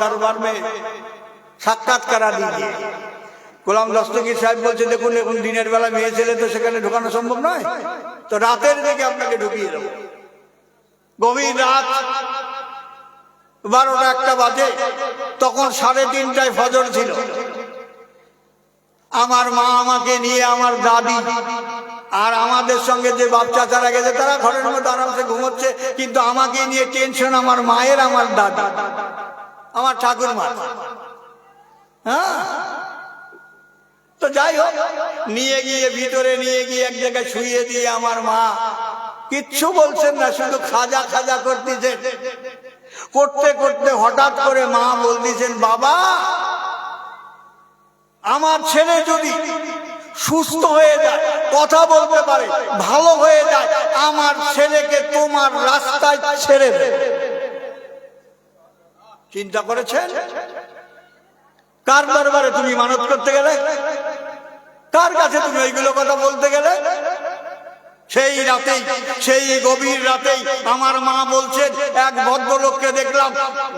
दरबार में সাক্ষাৎ করা दीजिए। গোলাম দস্তগীর সাহেব বলছে, দেখুন এখন দিনের বেলা মেয়ে ছেলে তো সেখানে ঢোকানো সম্ভব নয়, তো রাতের দিকে আপনাকে ঢুকিয়ে দেবো। গভীর রাত 12টা-1টা বাজে, তখন 3:30টায় ফজর ছিল। আমার মা আমাকে নিয়ে, আমার দাদি আর আমাদের সঙ্গে যে বাপ চাচারা গেছে তারা ঘরের মধ্যে আরামসে ঘুমোচ্ছে, কিন্তু আমাকে নিয়ে টেনশন আমার মায়ের, আমার দাদা, আমার ঠাকুরমা। হ্যাঁ, তো যাই হোক, নিয়ে গিয়ে ভিতরে নিয়ে গিয়ে এক জায়গায় শুইয়ে দিয়ে আমার মা কিচ্ছু বলছেন না, শুধু খাজা খাজা করতেছেন। করতে করতে হঠাৎ করে মা বলতেছেন, বাবা আমার ছেলে যদি সুস্থ হয়ে যায়, কথা বলতে পারে, ভালো হয়ে যায়, আমার ছেলেকে তোমার রাস্তায় ছেড়ে দে। চিন্তা করেছেন? কার দরবারে তুমি মানত করতে গেলে? কার কাছে তুমি ওইগুলো কথা বলতে গেলে? সেই রাতেই, সেই গভীর রাতেই আমার মা বলছেন, এক ভদ্রলোককে দেখলাম,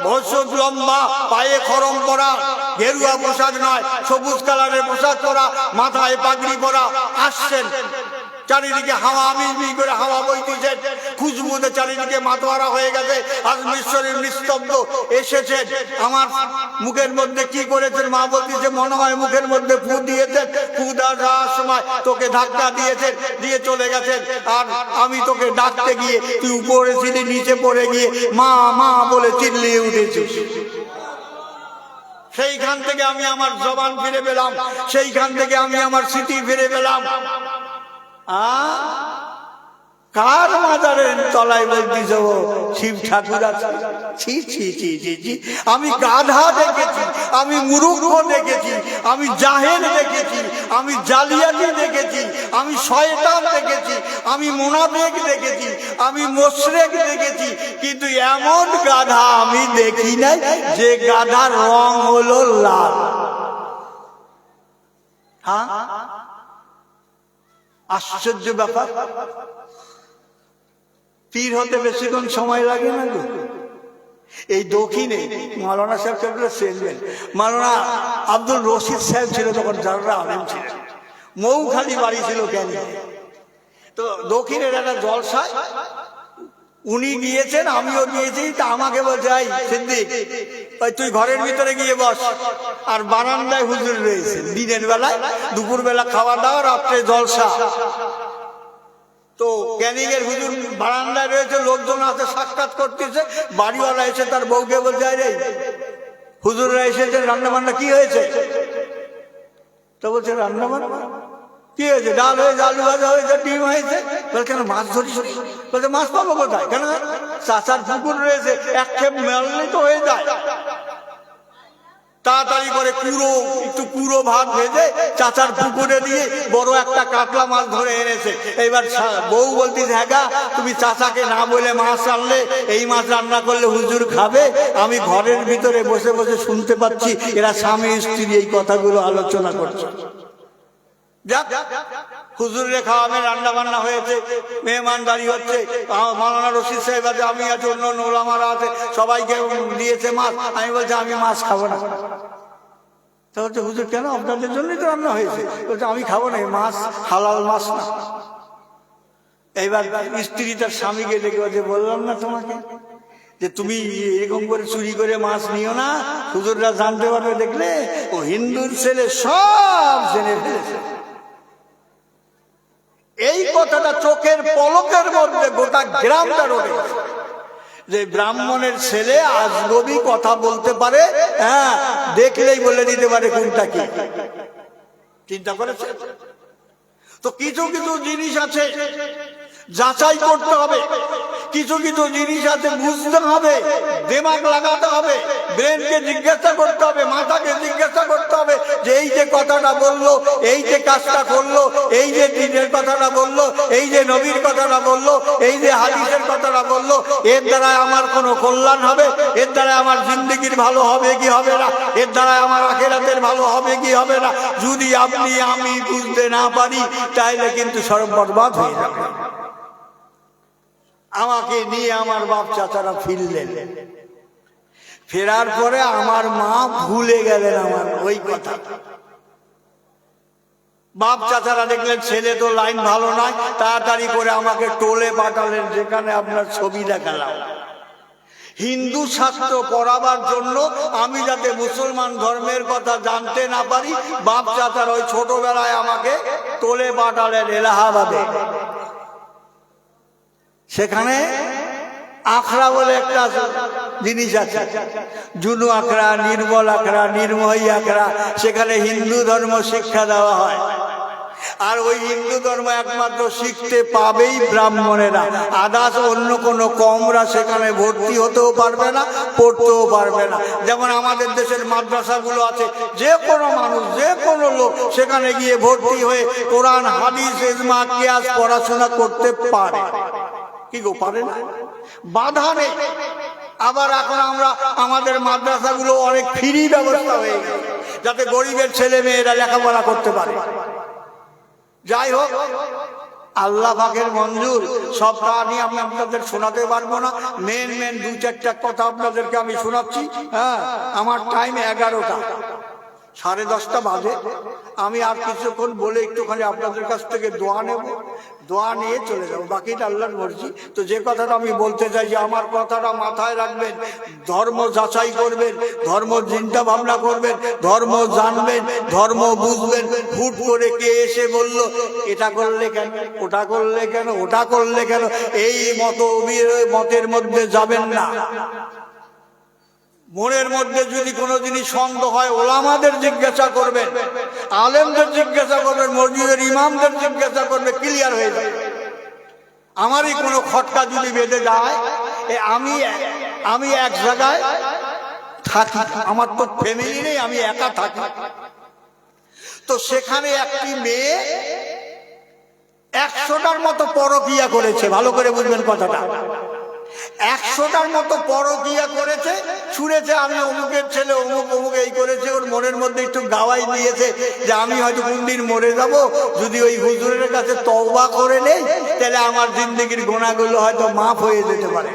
ভসুদ লম্বা, পায়ে খরম পরা, গেরুয়া পোশাক নয়, সবুজ কালারের পোশাক পরা, মাথায় পাগড়ি পরা, আসছেন। চারিদিকে হাওয়া, মিশমি করে হাওয়া বইতেছেন, খুশবুতে চারিদিকে মাতোয়ারা হয়ে গেছে, আজমির শরীর নিস্তব্ধ। এসেছেন, আমার মুখের মধ্যে কি করেছেন মা বলতেছে, মনে হয় মুখের মধ্যে ফু দিয়েছেন, ফু দেওয়ার সময় তোকে ধাক্কা দিয়েছেন, দিয়ে চলে গেছেন। আর আমি তোকে ডাকতে গিয়ে তুই উপরে ছিলি, নিচে পড়ে গিয়ে মা মা বলে চিল্লিয়ে উঠেছিস। সেইখান থেকে আমি আমার জবান ফিরে পেলাম, সেইখান থেকে আমি আমার স্মৃতি ফিরে পেলাম। কার মাজারের তলায় বলতিস শিব ঠাকুর আছে? ছি ছি ছি ছি ছি। আমি গাধা দেখেছি, আমি মূর্খ দেখেছি, আমি জাহেল দেখেছি, আমি জালিয়াতি দেখেছি, আমি শয়তান দেখেছি, আমি মুনাফিক দেখেছি, আমি মুশরিক দেখেছি, কিন্তু এমন গাধা আমি দেখি নাই যে গাধার রং হলো লাল। হ্যাঁ, আশ্চর্য ব্যাপার। পীর হতে বেশিক্ষণ সময় লাগে না গো। এই দক্ষিণে মাওলানা সাহেব ছিলেন, মাওলানা আব্দুল রশিদ সাহেব ছিল তখন, যারা আলেম ছিলেন, মৌখালি বাড়ি ছিল কেন। তো দক্ষিণের একটা জলসায় উনি গিয়েছেন, আমিও গিয়েছি। তা আমাকে বলছে, এই সিদ্দিক, তুই ঘরের ভিতরে গিয়ে বস, আর বারান্দায় হুজুর রয়েছে। দিনের বেলায়, দুপুর বেলা খাওয়া দাওয়া, রাত্রে জলসা। তো ক্যানিং এর হুজুর বারান্দায় রয়েছে, লোকজন আছে সাক্ষাৎ করতেছে। বাড়িওয়ালা এসে তার বউকে বলছে, রে হুজুররা এসেছে, রান্না বান্না কি হয়েছে? তো বলছে, রান্না বান্না কি হয়েছে? ডাল হয়েছে, আলু ভাজা হয়েছে, ডিম হয়েছে। বলে, কেন মাছ ধরিস? বলছে, মাছ পাবো কোথায়? কেন? চাচার পুকুর রয়েছে, এক খেপ মেললেই তো হয়ে যায়। তাড়াতাড়ি করে একটু পুরো ভাত ভেজে চাচার পুকুরে দিয়ে বড় একটা কাতলা মাছ ধরে এনেছে। এইবার বউ বলতিস, হ্যাঁ গা, তুমি চাচাকে না বলে মাছ আনলে, এই মাছ রান্না করলে হুজুর খাবে। আমি ঘরের ভিতরে বসে বসে শুনতে পাচ্ছি এরা স্বামী স্ত্রী এই কথাগুলো আলোচনা করছে। হুজুরে খাওয়াবে, রান্না বান্না হয়েছে, মেহমানদারি হচ্ছে, মাওলানা রশিদ সাহেব আছে, আমি আছে, অন্য ওলামারা আছে, সবাইকে দিয়েছে মাছ। আমি বলছি, আমি মাছ খাবো না। তা বলছে, হুজুর কেন? আপনাদের জন্যই তো রান্না হয়েছে। বলছে, আমি খাবো না, মাছ হালাল মাছ না। এইবার স্ত্রী তার স্বামীকে ডেকে বলছে, বললাম না তোমাকে যে তুমি এরকম করে চুরি করে মাছ নিও না, হুজুররা জানতে পারবে, দেখলে ও হিন্দুর ছেলে সব জেনে ফেলেছে। এই কথাটা চোখের পলকের মধ্যে গোটা গ্রামটা রয়ে গেছে, যে ব্রাহ্মণের ছেলে আজনবী কথা বলতে পারে, হ্যাঁ, দেখলেই বলে দিতে পারে কোনটা কি। চিন্তা করেছে? তো কিছু কিছু জিনিস আছে যাচাই করতে হবে, কিছু কিছু জিনিস আছে বুঝতে হবে, দিমাগ লাগাতে হবে, ব্রেনকে জিজ্ঞাসা করতে হবে, মাথাকে জিজ্ঞাসা করতে হবে, যে এই যে কথাটা বললো, এই যে কাজটা করলো, এই যে দিনের কথাটা বললো, এই যে নবীর কথাটা বললো, এই যে হাদিসের কথাটা বললো, এর দ্বারা আমার কোনো কল্যাণ হবে? এর দ্বারা আমার জিন্দেগির ভালো হবে কি হবে না? এর দ্বারা আমার আখিরাতের ভালো হবে কি হবে না? যদি আপনি আমি বুঝতে না পারি, তাহলে কিন্তু সর্ব বরবাদ হয়ে যাবে। আমাকে নিয়ে আমার বাপ চাচারা ফিরলেন, ফেরার পরে আমার মা ভুলে গেলেন আমার ওই কথা। বাপ চাচারা দেখলেন ছেলে তো লাইন ভালো নয়, তাড়াতাড়ি করে আমাকে টোলে পাঠালেন, যেখানে আপনার ছবি দেখালাম। হিন্দু শাস্ত্র পড়াবার জন্য আমি যাতে মুসলমান ধর্মের কথা জানতে না পারি, বাপ চাচার ওই ছোটবেলায় আমাকে টোলে পাঠালেন এলাহাবাদে। সেখানে আখড়া বলে একটা জিনিস আছে, জুনু আখড়া, নির্মল আখড়া, নির্ময়ী আখড়া। সেখানে হিন্দু ধর্ম শিক্ষা দেওয়া হয়। আর ওই হিন্দু ধর্ম একমাত্র শিখতে পাবেই ব্রাহ্মণেরা, আদার্স অন্য কোনো কমরা সেখানে ভর্তি হতেও পারবে না, পড়তেও পারবে না। যেমন আমাদের দেশের মাদ্রাসাগুলো আছে, যে কোনো মানুষ, যে কোনো লোক সেখানে গিয়ে ভর্তি হয়ে কোরআন, হাদিস, ইজমা, কিয়াস পড়াশোনা করতে পারে। কি গো, পারে না? বাধা নেই। আবার এখন আমরা আমাদের মাদ্রাসাগুলো অনেক ফ্রি ব্যবস্থা হয়ে গেছে, যাতে গরিবের ছেলে মেয়েরা লেখাপড়া করতে পারে। যাই হোক, আল্লাহ পাকের মঞ্জুর। সব কাহিনী আমি আপনাদের শোনাতে পারবো না, মেন দু চারটা কথা আপনাদেরকে আমি শোনাচ্ছি। হ্যাঁ, আমার টাইম 11টা, 10:30 বাজে। আমি আর কিছুক্ষণ বলে একটুখানি আপনাদের কাছ থেকে দোয়া নেব, দোয়া নিয়ে চলে যাবো, বাকিটা আল্লাহর মর্জি। তো যে কথাটা আমি বলতে চাই, যে আমার কথাটা মাথায় রাখবেন, ধর্ম যাচাই করবেন, ধর্ম চিন্তা ভাবনা করবেন, ধর্ম জানবেন, ধর্ম বুঝবেন। হুট করে কে এসে বলল এটা করলে কেন, ওটা করলে কেন, ওটা করলে কেন, এই মতের মধ্যে যাবেন না। মনের মধ্যে যদি কোনো জিনিস সন্দেহ হয়, ওলামাদের জিজ্ঞাসা করবেন, আলেমদের জিজ্ঞাসা করবেন, মসজিদের ইমামদের জিজ্ঞাসা করবে, ক্লিয়ার হয়ে যাবে। আমারই কোনো খটকা যদি বেঁধে যায়, আমি এক জায়গায় থাকি, আমার তো ফ্যামিলি নেই, আমি একা থাকি। তো সেখানে একটি মেয়ে 100টার মতো পরকিয়া করেছে। ভালো করে বুঝবেন কথাটা, 100টার মতো পরকিয়া করেছে। শুনেছে আমি অমুকের ছেলে, অমুক অমুক এই করেছে। ওর মনের মধ্যে একটু গাওয়াই দিয়েছে যে আমি হয়তো কোনদিন মরে যাব, যদি ওই হুজুরের কাছে তওবা করে নেই, তাহলে আমার জিন্দেগির গুনাহগুলো হয়তো মাফ হয়ে যেতে পারে।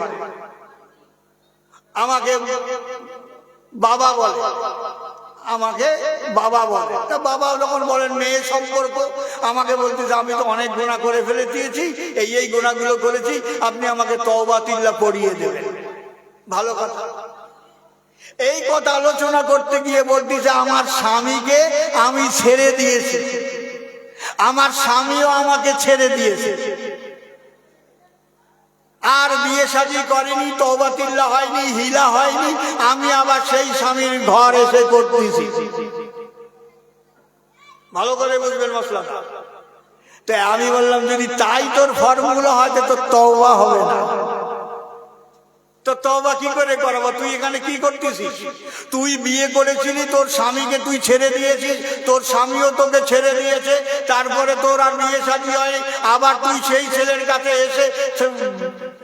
আমাকে বাবা বলে, আমাকে বাবা বলে। তা বাবা যখন বলেন মেয়ে সম্পর্ক, আমাকে বলতেছে আমি তো অনেক গুনাহ করে ফেলে দিয়েছি, এই গুনাহগুলো করেছি, আপনি আমাকে তওবা তিল্লা পড়িয়ে দেবেন। ভালো কথা। এই কথা আলোচনা করতে গিয়ে বলতেছে আমার স্বামীকে আমি ছেড়ে দিয়েছি, আমার স্বামীও আমাকে ছেড়ে দিয়েছে, আর বিয়ে শাদী করেনি, তওবা তিল্লা হয়নি, হিলা হয়নি, আমি আবার সেই স্বামীর ঘর এসে করতেছি। ভালো করে বুঝবেন মশলাটা। তাই আমি বললাম, যদি তাই তোর ফর্মুলা হয় তো তওবা হবে না। তো তওবা কি করে করাবো? তুই এখানে কি করতেছিস? তুই বিয়ে করেছিলি, তোর স্বামীকে তুই ছেড়ে দিয়েছিস, তোর স্বামীও তোকে ছেড়ে দিয়েছে, তারপরে তোর আর বিয়ে শাদী হয়, আবার তুই সেই ছেলের কাছে এসে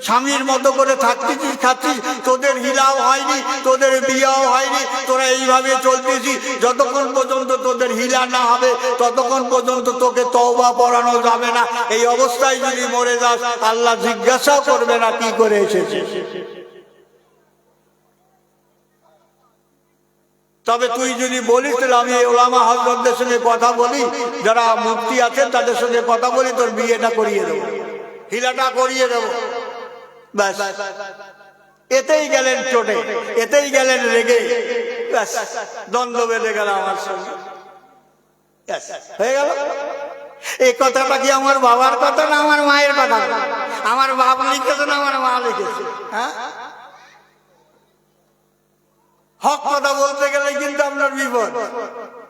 স্বামীর মতো করে থাকতেছিস, খাচ্ছিস, তোদের হিলাও হয়নি, তোদের বিয়েও হয়নি, তোরা এইভাবে চলতেছিস। যতক্ষণ পর্যন্ত তোদের হিলা না হবে, ততক্ষণ পর্যন্ত তোকে তওবা পড়ানো যাবে না। এই অবস্থায় যদি মরে যাস, আল্লাহ জিজ্ঞাসাও করবে না কি করে এসেছিস। তবে তুই যদি বলিস, তাহলে আমি ওলামা হযরতদের সঙ্গে কথা বলি, যারা মুফতি আছেন তাদের সঙ্গে কথা বলি, তোর বিয়েটা করিয়ে দেবো, হিলাটা করিয়ে দেবো। ব্যাস, এতেই গেলেন চোটে, এতেই গেলেন রেগে, ব্যাস দ্বন্দ্ব বেঁধে গেল আমার সঙ্গে, হয়ে গেল। এই কথাটা কি আমার বাবার কথা না আমার মায়ের কথা? আমার বাপ লিখেছে না আমার মা লিখেছে? হ্যাঁ, হক কথা বলতে গেলে কিন্তু আপনার বিপদ।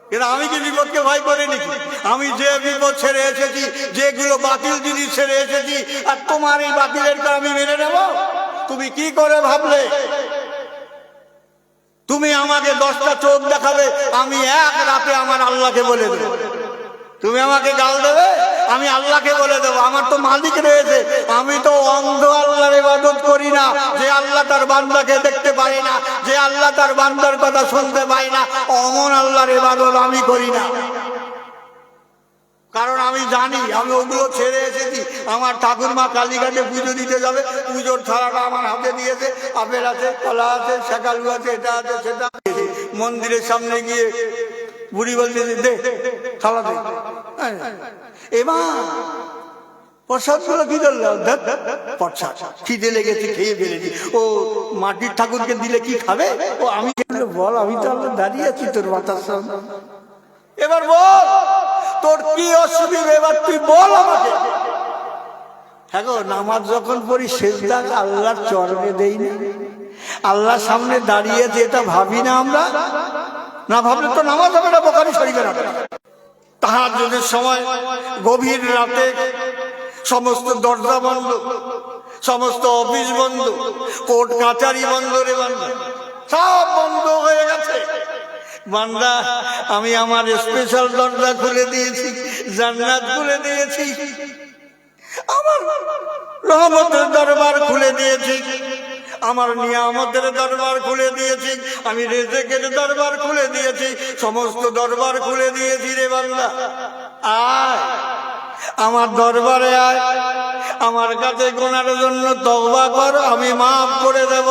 কিন্তু আমি কি বিপদকে ভয় করি নাকি? আমি যে বিপদ ছেড়ে এসেছি, যেগুলো বাতিল জিনিস ছেড়ে এসেছি, আর তোমার এই বাতিলের কারণে আমি মেনে নেব? তুমি কি করে ভাবলে তুমি আমাকে 10টা চোখ দেখাবে, আমি এক রাতে আমার আল্লাহকে বলে দেবো? তুমি আমাকে গাল দেবে, আমি আল্লাহকে বলে দেবো? আমার তো মালিক রয়েছে। আমি তো অন্ধ আল্লাহর ইবাদত করি না, যে আল্লাহ তার বান্দাকে দেখতে পায় না, যে আল্লাহ তার বান্দার কথা শুনতে পায় না, অমন আল্লাহর ইবাদত আমি করি না। কারণ আমি জানি আমি ওগুলো ছেড়ে এসেছি। আমার ঠাকুরমা কালীঘাটে পুজো দিতে যাবে, পুজোর থালাটা আমার হাতে দিয়েছে, আপেল আছে, কলা আছে, শেখালু আছে, এটা আছে, সেটা আছে। মন্দিরের সামনে গিয়ে বুড়ি বলতে দে থালা দে, এবার প্রসাদ গুলো কি করলো, প্রসাদ খিদে লেগেছে খেয়ে ফেলেছি। ও মাটির ঠাকুরকে দিলে কি খাবে? ও আমি বল, আমি তো আমরা দাঁড়িয়ে আছি তোর মাথার সামনে, এবার বল তোর কি অসুবিধা, এবার তুই বল আমাকে। হ্যাঁ গো, নামাজ যখন পড়ি সেজদা আল্লাহর চরণে দেই না, আল্লাহর সামনে দাঁড়িয়েছে, এটা ভাবি না আমরা? না ভাবলে তো নামাজ হবে না, বুখারী শরীফে রাখে। তাহাজ্জুদের সময় গভীর রাতে সমস্ত দরজা বন্ধ, সমস্ত অফিস বন্ধ, কোর্ট কাচারি বন্ধ, রে বান্দা সব বন্ধ হয়ে গেছে। বান্দা আমি আমার স্পেশাল দরজা খুলে দিয়েছি, জান্নাত খুলে দিয়েছি, আমার রহমতের দরবার খুলে দিয়েছি, আমার নিয়ামতের দরবার খুলে দিয়েছি, আমি রিজেকের দরবার খুলে দিয়েছি, সমস্ত দরবার খুলে দিয়েছি। রে বান্দা আয় আমার দরবারে আয়, আমার কাছে গুনাহের জন্য তওবা কর, আমি মাফ করে দেব।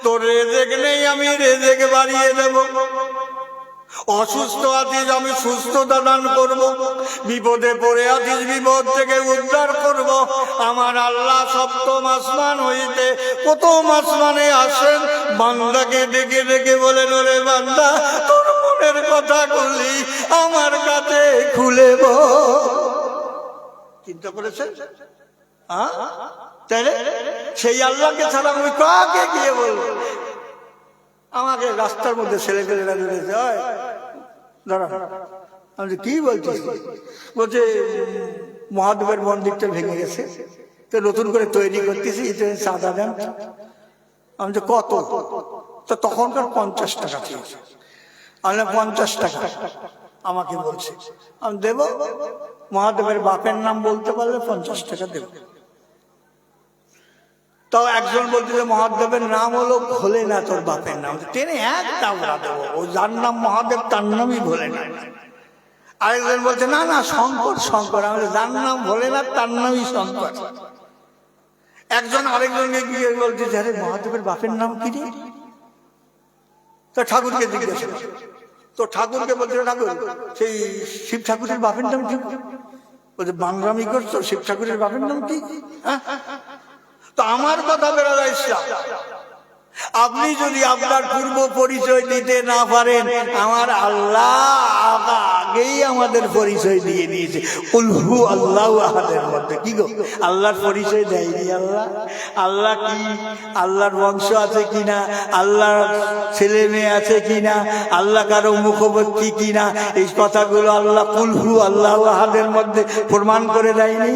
তোর রিজেক নেই, আমি রিজেক বাড়িয়ে দেব। অসুস্থ আছিস, আমি সুস্থতা দান করব। বিপদে পড়ে আছিস, বিপদ থেকে উদ্ধার করব। আমার আল্লাহ সপ্তম আসমান হইতে প্রথম আসমানে আসেন, বান্দাকে ডেকে ডেকে বলেন, ওরে বান্দা তোর মনের কথা বলি আমার কাছে খুলে বল। চিন্তা করেছেন? তাইলে সেই আল্লাহকে ছাড়া আমি কাকে গিয়ে বলবো? আমাকে রাস্তার মধ্যে ছেলে ফেলেরা ধরেছে, দাঁড়া, আমি কি বলছিস? বলছে মহাদেবের মন্দিরটা ভেঙে গেছে, তো নতুন করে তৈরি করতেছি, চাঁদা দেন। আমি যে কত? তো তখনকার 50 টাকা চেয়েছে। আমি 50 টাকা আমাকে বলছে, আমি দেব। মহাদেবের বাপের নাম বলতে পারলে 50 টাকা দেব। তাও একজন বলতে যে মহাদেবের নাম হলো ভোলেনাথ, তোর বাপের নাম টেনে একটা আমরা দেবো, ও যার নাম মহাদেব তার নামই ভোলেনাথ। আরেকজন বলছে না না শঙ্কর শঙ্কর, আমি যার নাম ভোলেনাথ তার নামই শঙ্কর। একজন আরেকজনকে গিয়ে বলছে যে আরে মহাদেবের বাপের নাম কি রে? তো ঠাকুরকে জিজ্ঞেস, তো ঠাকুরকে বলছে ঠাকুর সেই শিব ঠাকুরের বাপের নাম কি? বলছে বাংলামি করছো, শিব ঠাকুরের বাপের নাম কি? তো আমার কথা বেড়া যায়, আপনি যদি আপনার পূর্ব পরিচয় দিতে না পারেন, আমার আল্লাহ আগেই আমাদের পরিচয় দিয়ে দিয়েছে। কুলহু আল্লাহু আহাদের মধ্যে কি গো, আল্লাহর পরিচয় দেয়নি আল্লাহ? আল্লাহ কি, আল্লাহর বংশ আছে কিনা, আল্লাহর ছেলে মেয়ে আছে কিনা, আল্লাহ কারো মুখবর্তী কিনা, এই কথাগুলো আল্লাহ কুলহু আল্লাহু আহাদের মধ্যে প্রমাণ করে দেয়নি?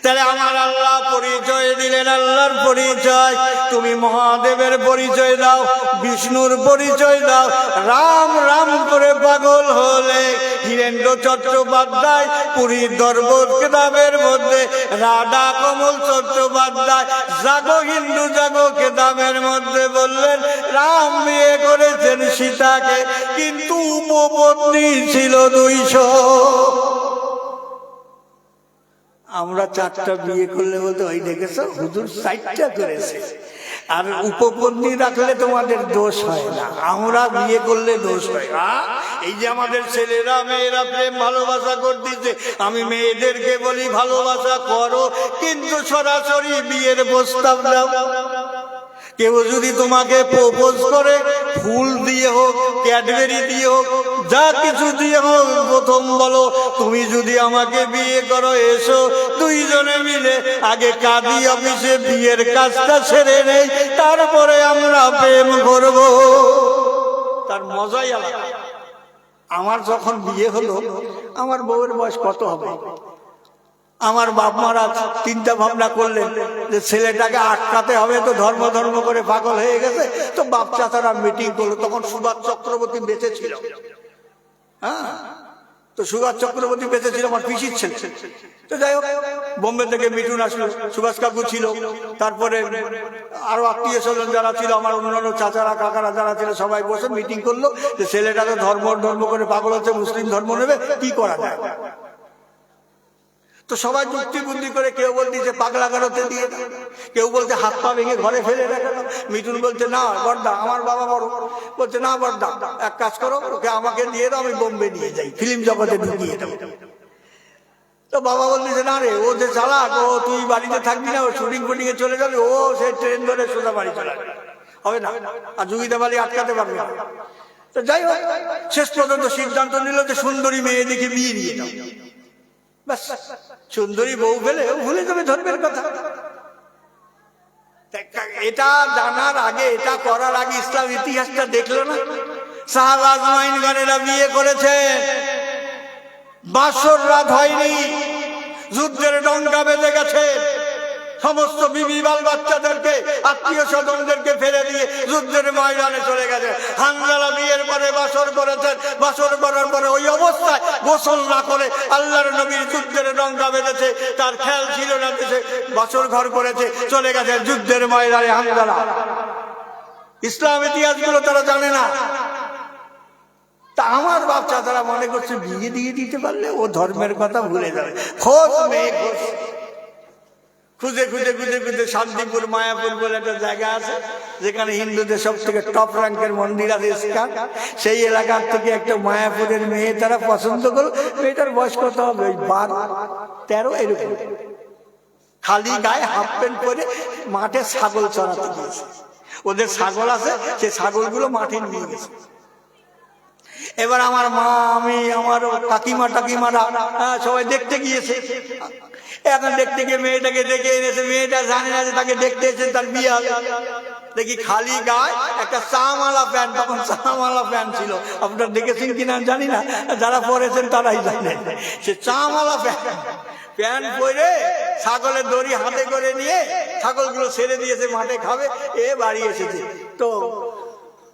তাহলে আমার আল্লাহ পরিচয় দিলেন, আল্লাহর পরিচয়। তুমি মহাদেবের পরিচয় দাও, বিষ্ণুর পরিচয় দাও। রাম রাম করে পাগল হলে হীরেন্দ্র চট্টোপাধ্যায় পুরীর দরবার কেতাবের মধ্যে, রাধা কমল চট্টোপাধ্যায় জাগো হিন্দু জাগো কেতাবের মধ্যে বললেন রাম বিয়ে করেছেন সীতাকে, কিন্তু উপপত্নী ছিল 200। আমরা 4টা বিয়ে করলে বলতে ওই দেখেছো হুজুর 4টা করেছে, আর উপপত্নী রাখলে তোমাদের দোষ হয় না, আমরা বিয়ে করলে দোষ হয়। এই যে আমাদের ছেলেরা মেয়েরা প্রেম ভালোবাসা করতেছে, আমি মেয়েদেরকে বলি ভালোবাসা করো, কিন্তু সরাসরি বিয়ের প্রস্তাব দাও। কেউ যদি তোমাকে প্রপোজ করে ফুল দিয়ে হোক, ক্যাডবেরি দিয়ে হোক, যা কিছু দিয়ে হোক, প্রথম বলো তুমি যদি আমাকে বিয়ে করো এসো, দুইজনে মিলে আগে কাজী অফিসে বিয়ের কাজটা সেরে নেই, তারপরে আমরা প্রেম করব। তার মজাই আলাদা। আমার যখন বিয়ে হলো, আমার বউয়ের বয়স কত হবে? আমার বাপ মারা চিন্তা ভাবনা করলেন যে ছেলেটাকে আটকাতে হবে, তো ধর্ম ধর্ম করে পাগল হয়ে গেছে, তো বাপ চাচারা মিটিং করলো। তখন সুভাষ চক্রবর্তী বেঁচে ছিল। তো সুভাষ চক্রবর্তী বেঁচে ছিল আমার পিসির ছেলে। তো যাই হোক, বোম্বে থেকে মিঠুন আসলো, সুভাষ কাকু ছিল, তারপরে আরো আত্মীয় স্বজন যারা ছিল, আমার অন্যান্য চাচারা কাকারা যারা ছিল, সবাই বসে মিটিং করলো যে ছেলেটা তো ধর্ম করে পাগল হচ্ছে, মুসলিম ধর্ম নেবে, কি করা যায়। তো সবাই যুক্তি বুদ্ধি করে, কেউ বলছে পাগলা গারোতে দিয়ে দাও, কেউ বলছে হাত পা ভেঙে ঘরে ফেলে রাখা। মিঠুন বলছে না বড়দা, আমার বাবা বড়, বলছে না বড়দা এক কাজ করো, ওকে আমাকে দিয়ে দাও, আমি বোম্বে নিয়ে যাই, ফিল্ম জগতে ঢুকিয়ে দেবো। তো বাবা বলছে না রে, ও যে চালাক, ও তুই বাড়িতে থাকবি না, ও শুটিং ফুটিং এ চলে যাবে, ও সে ট্রেন ধরে সোজা বাড়ি চলে যাবে, হবে না, আর জুগিতে বাড়ি আটকাতে পারবে না। তো যাই হোক, শেষ পর্যন্ত সিদ্ধান্ত নিল যে সুন্দরী মেয়ে দেখে বিয়ে দিয়ে দাও। বাস, সুন্দরী বউ পেলে ভুলে যাবে ধর্মের কথা। এটা জানার আগে, এটা করার আগে ইসলাম ইতিহাসটা দেখলো না। সাহাবা আজমাইনগণেরা বিয়ে করেছে, বাসর রাত হয়নি, যুদ্ধের ডঙ্কা বেজে গেছে, সমস্ত বিবি বাল বাচ্চাদেরকে আত্মীয় স্বজনদেরকে ফেলে দিয়ে যুদ্ধের ময়দানে চলে গেছে। হানজালা বিয়ের পরে বাসর করেছেন, বাসর করার পরে ওই অবস্থায় গোসল না করে আল্লাহর নবীর যুদ্ধের ডঙ্কা বেজেছে, তার খেয়াল ছিল না, দেশে বাসর ঘর করেছে, চলে গেছে যুদ্ধের ময়দানে হানজালা। ইসলাম ইতিহাসগুলো তারা জানে না। তা আমার বাচ্চা তারা মনে করছে বিয়ে দিয়ে দিতে পারলে ও ধর্মের কথা ভুলে যাবে। খোঁজ মেয়ে খোঁজ, খুঁজে খুঁজে খুঁজে খুঁজে শান্তিপুর মায়াপুর বলে একটা জায়গা আছে, যেখানে হিন্দুদের সব থেকে টপ র্যাঙ্কের মন্দির আছে ইস্কন, সেই এলাকার থেকে একটা মায়াপুরের মেয়ে তারা পছন্দ করল। মেয়েটার বয়স কত হবে, ওই 12-13 এরকম, খালি গায়ে হাফ প্যান্ট পরে মাঠে ছাগল চড়াতে গিয়েছে। ওদের ছাগল আছে, সেই ছাগলগুলো মাঠে নিয়ে গেছে। এবার আমার মা, আমি, আমার কাকিমারা সবাই দেখতে গিয়েছে। এখন দেখতে গিয়ে মেয়েটাকে দেখে এনেছে, মেয়েটা জানে না যে তাকে দেখতে এসেছে, তার বিয়ে হবে। দেখি খালি গায়ে একটা চামালা প্যান্ট, তখন চামালা প্যান্ট ছিল, আপনারা দেখেছেন কিনা জানি না, যারা পরেছেন তারাই জানেন। সে চামালা প্যান্ট পরে ছাগলের দড়ি হাতে করে নিয়ে ছাগলগুলো ছেড়ে দিয়েছে, মাঠে খাবে, এ বাড়ি এসেছে। তো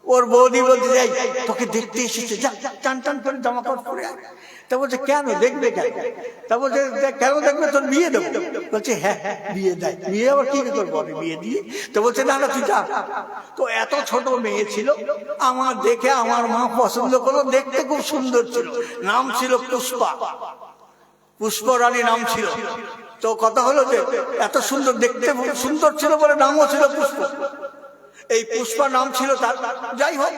ওর বৌদি বলতে যাই, তোকে দেখতে এসেছে, যা টান টান করে জামা কাপড় পরে। তা বলছে কেন দেখবে, কেন? তা বলছে কেন দেখবে, তোর বিয়ে দেবো। বলছে হ্যাঁ বিয়ে দেয়। বিয়ে আবার কি করবো আমি বিয়ে দিয়ে? তো বলছে না না তুই যা। তো এত ছোট মেয়ে ছিল, আমার দেখে আমার মা পছন্দ করলো, দেখতে খুব সুন্দর ছিল, নাম ছিল পুষ্পা, পুষ্পরানী নাম ছিল। তো কথা হলো যে এত সুন্দর, দেখতে সুন্দর ছিল বলে নামও ছিল পুষ্প, এই পুষ্পা নাম ছিল তার। যাই হোক,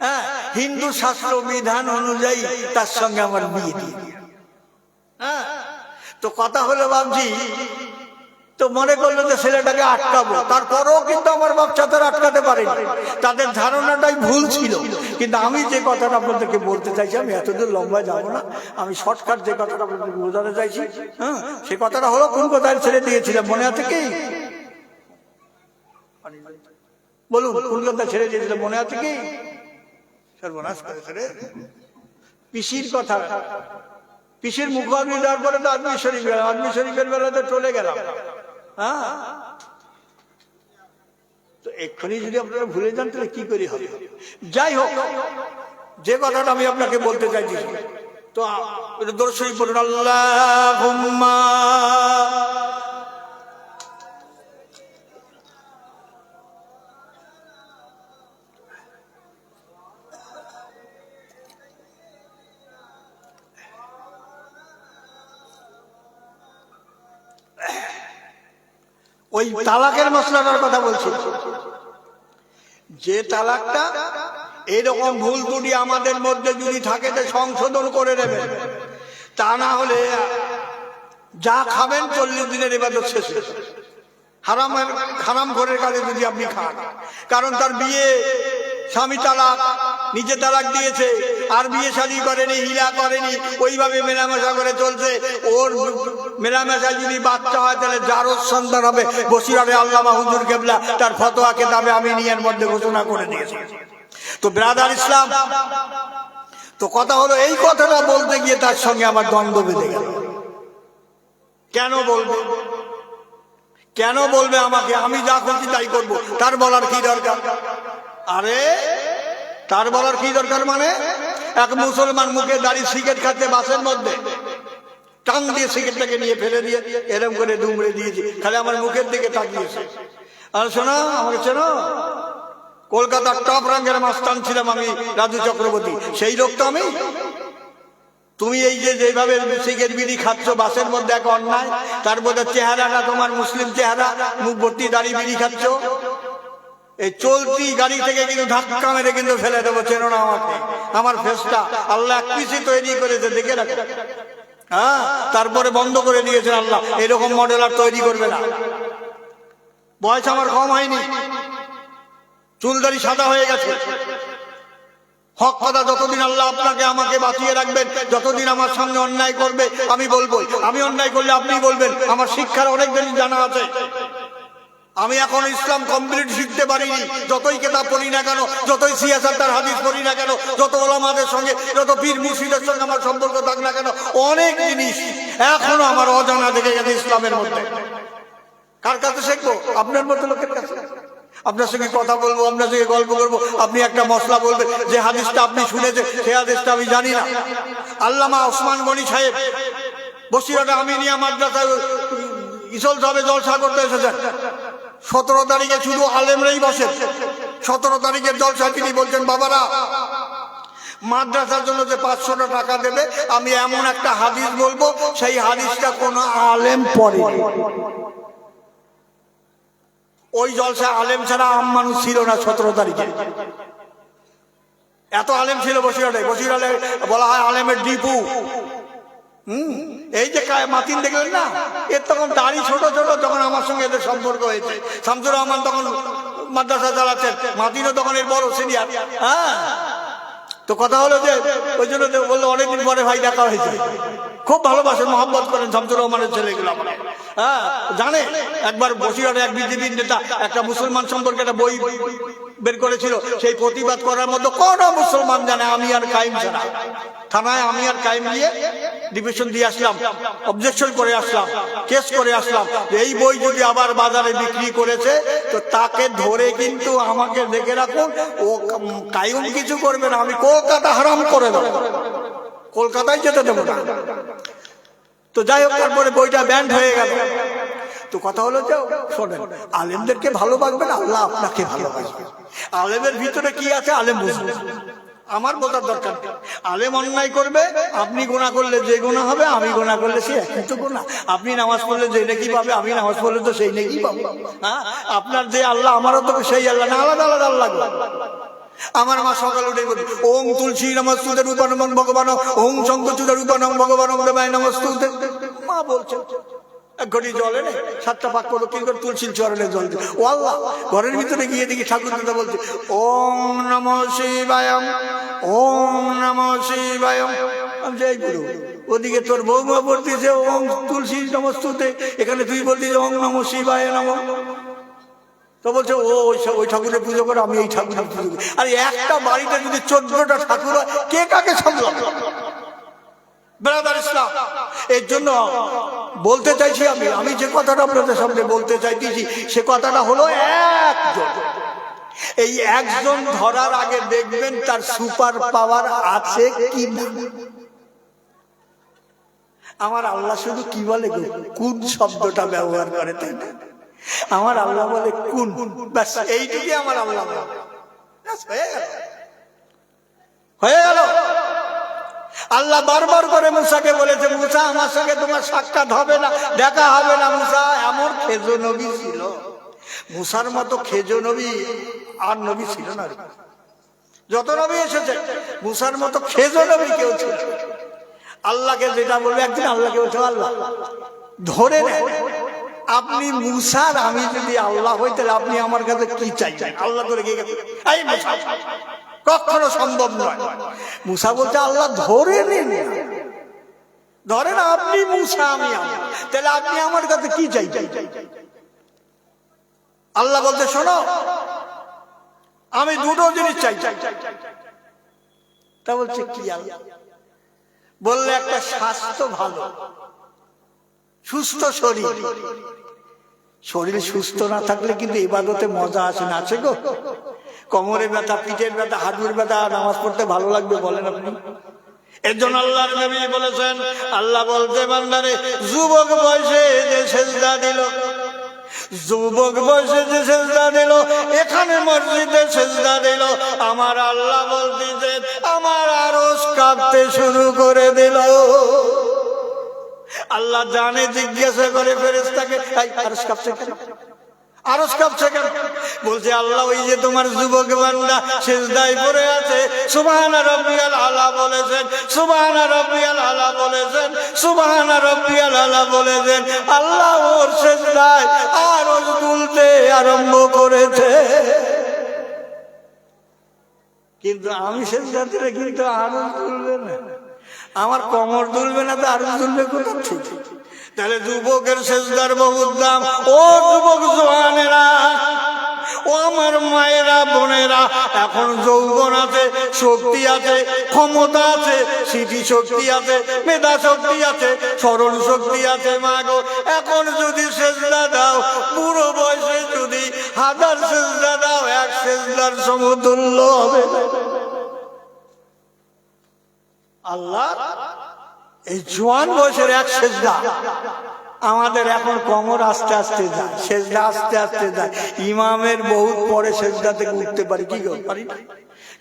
হ্যাঁ, হিন্দু শাস্ত্র বিধান অনুযায়ী তার সঙ্গে আমার বিয়ে দিয়ে। হ্যাঁ, তো কথা হলো বাবজি, তো মনে করলো যে ছেলেটাকে আটকাবো, তারপরেও কিন্তু আমার বাচ্চা তারা আটকাতে পারেনি, তাদের ধারণাটাই ভুল ছিল। কিন্তু আমি যে কথাটা আপনাদেরকে বলতে চাইছি, আমি এতদূর লম্বা যাবো না, আমি শর্টকাট যে কথাটা আপনাদেরকে বোঝাতে চাইছি, হ্যাঁ, সে কথাটা হলো কোন কথায় ছেড়ে দিয়েছিলাম মনে আছে কি? বলুন, কোন কথা ছেড়ে দিয়েছিলাম মনে আছে কি? সর্বনাশ করেছে রে, পিসির কথা। পিসির মুখাগ্নি দেওয়ার পরে তো আদমি শরীফ গেলাম, আদমি শরীফের বেলাতে চলে গেলাম। হ্যাঁ, তো এক্ষুনি যদি আপনারা ভুলে যান তাহলে কি করে হবে? যাই হোক, যে কথাটা আমি আপনাকে বলতে চাইছি, তো দরুদ শরীফ পড়ুন, আল্লাহুম্মা ওই তালাকের মশলাটার কথা বলছি, যে তালাকটা এরকম ভুল ত্রুটি আমাদের মধ্যে যদি থাকে তো সংশোধন করে নেবেন, তা না হলে যা খাবেন 40 দিনের ইবাদত শেষ। হারাম ঘরের কাজে যদি আপনি খান, কারণ তার বিয়ে, স্বামী তালাক, নিজে তালাক দিয়েছে, আর বিয়ে শাদী করেনি, হিলা করেনি, ওইভাবে মেলামেশা করে চলছে। ওর মেলামেশায় যদি বাচ্চা হয় তাহলে জারজ সন্তান হবে। বসিরহাটে আল্লামা হুজুর কেবলা তার ফতোয়া কিতাবে আমিনিয়ার মধ্যে ঘোষণা করে দিয়েছে। তো ব্রাদার ইসলাম, তো কথা হলো এই কথাটা বলতে গিয়ে তার সঙ্গে আমার দ্বন্দ্ব বেঁধে গেল। কেন বলবে, কেন বলবে আমাকে? আমি যা খুশি তাই করবো, তার বলার কি দরকার? আরে তার বলার কি দরকার? মানে এক মুসলমান মুখে দাঁড়িয়ে সিগারেট খাচ্ছে বাসের মধ্যে, টান দিয়ে সিগারেটটাকে নিয়ে ফেলে দিয়ে এরকম করে দুমড়ে দিয়েছি, খালি আমার মুখের দিকে তাকিয়েছে। আর শোনো, আমাকে চেনো? কলকাতার টপ র্যাঙ্কের মাস্টার ছিলাম আমি, রাজু চক্রবর্তী, সেই লোক তো আমি। তুমি এই যে যেভাবে সিগারেট বিড়ি খাচ্ছ বাসের মধ্যে, এক অন্যায়। তার মধ্যে চেহারাটা তোমার মুসলিম চেহারা, মুখ ভর্তি দাঁড়িয়ে বিড়ি খাচ্ছ। এই চলতি গাড়ি থেকে কিন্তু ধাক্কা মেরে কিন্তু ফেলে দেবো, চেনো না আমাকে? আমার ফেসটা আল্লাহ এক পিসি তৈরি করেছে, দেখে রাখো। হ্যাঁ, তারপরে বন্ধ করে দিয়েছেন আল্লাহ, এরকম মডেল আর তৈরি করবে না। বয়স আমার কম হয়নি, চুলদারি সাদা হয়ে গেছে। হক কথা, যতদিন আল্লাহ আপনাকে আমাকে বাঁচিয়ে রাখবেন, যতদিন আমার সামনে অন্যায় করবে আমি বলবো, আমি অন্যায় করলে আপনি বলবেন। আমার শিক্ষার অনেক দিন জানা আছে, আমি এখন ইসলাম কমপ্লিট শিখতে পারিনি। যতই কেতাব পড়ি না কেন, যতই সিয়াসাত তার হাদিস পড়ি না কেন, যত ওলামাদের সঙ্গে, যত পীর মুর্শিদের সঙ্গে আমার সম্পর্ক থাক না কেন, অনেক জিনিস এখনো আমার অজানা থেকে গেছে ইসলামের মধ্যে। কার কাছে শিখবো? আপনার মতো লোকের কাছে। আপনার সঙ্গে কথা বলবো, আপনার সঙ্গে গল্প করবো, আপনি একটা মশলা বলবেন, যে হাদিসটা আপনি শুনেছেন সেই হাদিসটা আমি জানি না। আল্লামা ওসমান গনি সাহেব বসিরহাটে আমিনিয়া মাদ্রাসায় ইসল সাহেব জলসা করতে এসেছেন। 17 তারিখে শুধু আলেমরাই বসে। 17 তারিখের জলসায় তিনি বলছেন, বাবারা মাদ্রাসার জন্য যে 500 টাকা দেবে, আমি এমন একটা হাদিস বলবো, সেই হাদিসটা কোনো আলেম পড়ে। ওই জলসায় আলেম ছাড়া আম মানুষ ছিল না 17 তারিখে। এত আলেম ছিল বসিরহাটে। বসিরহাটে বলা হয় আলেমের ডিপু। এই যে মাতিন দেখলেন না, এর তখন দাড়ি ছোট ছোট, যখন আমার সঙ্গে এদের সম্পর্ক হয়েছে। শামসুর রহমান তখন মাদ্রাসা চালাচ্ছেন, মাতিনও তখন এর বড় সিনিয়র। হ্যাঁ, তো কথা হলো যে ওই জন্য বললো অনেকদিন পরে ভাই দেখা হয়েছে। খুব ভালোবাসেন, মহব্বত করেন শামসুর রহমানের ছেলেগুলো। হ্যাঁ, জানে একবার বসিরহাটে এক বিজেপি নেতা একটা মুসলমান সম্পর্কে একটা বই বের করেছিল, সেই প্রতিবাদ করার মধ্যে কোন মুসলমান জানে? আমি আর কাইম ছাড়া। থানায় আমি আর কাইম নিয়ে ডিভিশন দিয়ে আসলাম, অবজেকশন করে আসলাম, কেস করে আসলাম। এই বই যদি আবার বাজারে বিক্রি করেছে তো তাকে ধরে কিন্তু আমাকে দেখে রাখুন, ও কাইম কিছু করবে না, আমি কলকাতা হারাম করে দেবো, কলকাতায় যেতে দেবো না। তো যাই হোক, তারপরে বইটা ব্যান্ড হয়ে গেল। তো কথা হলো যে শোনেন, আলেমদেরকে ভালোবাসবেন, আল্লাহ আপনাকে ভালোবাসবেন। আলেমের ভিতরে কি আছে আলেম বুঝবে, আমার বোঝার দরকার নেই। আলেম অন্যায় করবে, আপনি গুনাহ করলে যে গুনাহ হবে, আমি গুনাহ করলে সে একই তো গুনাহ। আপনি নামাজ পড়লে যে নেকি পাবে, আমি নামাজ পড়লে তো সেই নেকি পাবো। হ্যাঁ, আপনার যে আল্লাহ, আমারও তো সেই আল্লাহ না, আলাদা আলাদা আল্লাহ। আমার মা সকাল উঠে বলি, ওম তুলসী নমস্তুতে রূপানং ভগবান, ওম শঙ্করচূড় রূপানং ভগবান, দেবায় নমস্তুতে। মা বলছে এক ঘটি জল এনে 7টা পাক করো, কি করে তুলসীর চরণে জল দিই। ও আল্লাহ, ঘরের ভিতরে গিয়ে দেখি ঠাকুর দাদা বলছে ওম নমঃ শিবায়ম, ওম নমঃ শিবায়ম। আমি যাই গুরু, ওদিকে তোর বৌমা বলতেছে ওম তুলসী নমস্তুতে, এখানে তুই বলতিস ওম নমঃ শিবায় নমঃ। তো বলছে ও ওই ঠাকুরের পুজো করে, আমি এই ঠাকুরের পুজো করি। আর একটা বাড়িতে যদি 14টা ঠাকুর হয়, কে কাকে সামলাবে? ব্রাদার ইসলাম, এর জন্য বলতে চাইছি আমি যে কথাটা আপনাদের সামনে বলতে চাইতেছি, সে কথাটা হলো একজন। এই একজন ধরার আগে দেখবেন তার সুপার পাওয়ার আছে কি না। আমার আল্লাহ শুধু কি বলে, কোন শব্দটা ব্যবহার করে, তাই না? আমার আল্লাহ বলে কোন, ব্যাস এইটুকুই আমার আল্লাহ হয়ে গেল। আল্লাহ বারবার করে মুসাকে বলেছে, মুসা আমার সঙ্গে তোমার সাক্ষাৎ হবে না, দেখা হবে না। মুসা এমন খেজো নবী ছিল, মুসার মতো খেজো নবী আর নবী ছিল না। যত নবী এসেছে মুসার মতো খেজো নবী কেউ ছিল। আল্লাহকে যেটা বলবে, একদিন আল্লাহকে বলছে আল্লাহ ধরে নেন, আপনি মুসার আমি যদি আল্লাহ হই, তাহলে আপনি আমার কাছে কি চাইছেন? আল্লাহ ধরে গিয়ে গেছে, এই মুসা কখনো সম্ভব নয়। মুসা বলছে আল্লাহ ধরে নেন, ধরে না, আপনি মুসা আমি আল্লাহ, তাহলে আপনি আমার কাছে কি চাইছেন? আল্লাহ বলতে শোনো, আমি দুটো জিনিস চাই। তা বলছে কি? আল্লাহ বললে একটা স্বাস্থ্য ভালো, সুস্থ শরীর। শরীর সুস্থ না থাকলে কিন্তু ইবাদতে মজা আসে না, আছে গো। কোমরে ব্যথা, পিঠের ব্যথা, হাঁটুর ব্যথা, নামাজ পড়তে ভালো লাগবে বলেন আপনি? এর জন্য আল্লাহর নবী বলেছেন, আল্লাহ বলতে বান্দারে যুবক বয়সে যে সেজদা দিল, যুবক বয়সে যে সেজদা দিল, এখানে মসজিদে সেজদা দিল, আমার আল্লাহ বলতেছেন আমার আরশ কাঁপতে শুরু করে দিল। আল্লাহ জানে, জিজ্ঞাসা করে ফেরেশতাকে, আরশ কাঁপছে কেন? আরশ কাঁপছে কেন? বলছে আল্লাহ ওই যে তোমার যুবক বান্দা সিজদায় পড়ে আছে, সুবহান রাব্বিয়াল আলা বলেছেন, সুবহান রাব্বিয়াল আলা বলেছেন, সুবহান রাব্বিয়াল আলা বলেছেন, আল্লাহ ওর সিজদায় আরশ দুলতে আরম্ভ করেছে। কিন্তু আমি সিজদা দিলে কিন্তু আরশ দুলবে না, আমার কোমর দুলবে না, তো আরশ দুলবে কোথা থেকে? তাহলে যুবকের সেজদার বহুত দাম। ও যুবক জওয়ানেরা, ও আমার মায়েরা বোনেরা, এখন যৌবন আছে, শক্তি আছে, ক্ষমতা আছে, স্মৃতি শক্তি আছে, মেধা শক্তি আছে, স্মরণ শক্তি আছে। মা গো, এখন যদি সেজদা দাও, বুড়ো বয়সে যদি 1000 সেজদা দাও, এক সেজদার সমতুল্য হবে। আল্লাহ এই জোয়ান বয়সের এক সেজদা, আমাদের এখন কোমর আস্তে আস্তে যায়, সেজদা আস্তে আস্তে যায়। ইমামের বহুত পরে সেজদা থেকে উঠতে পারি, কি পারি না,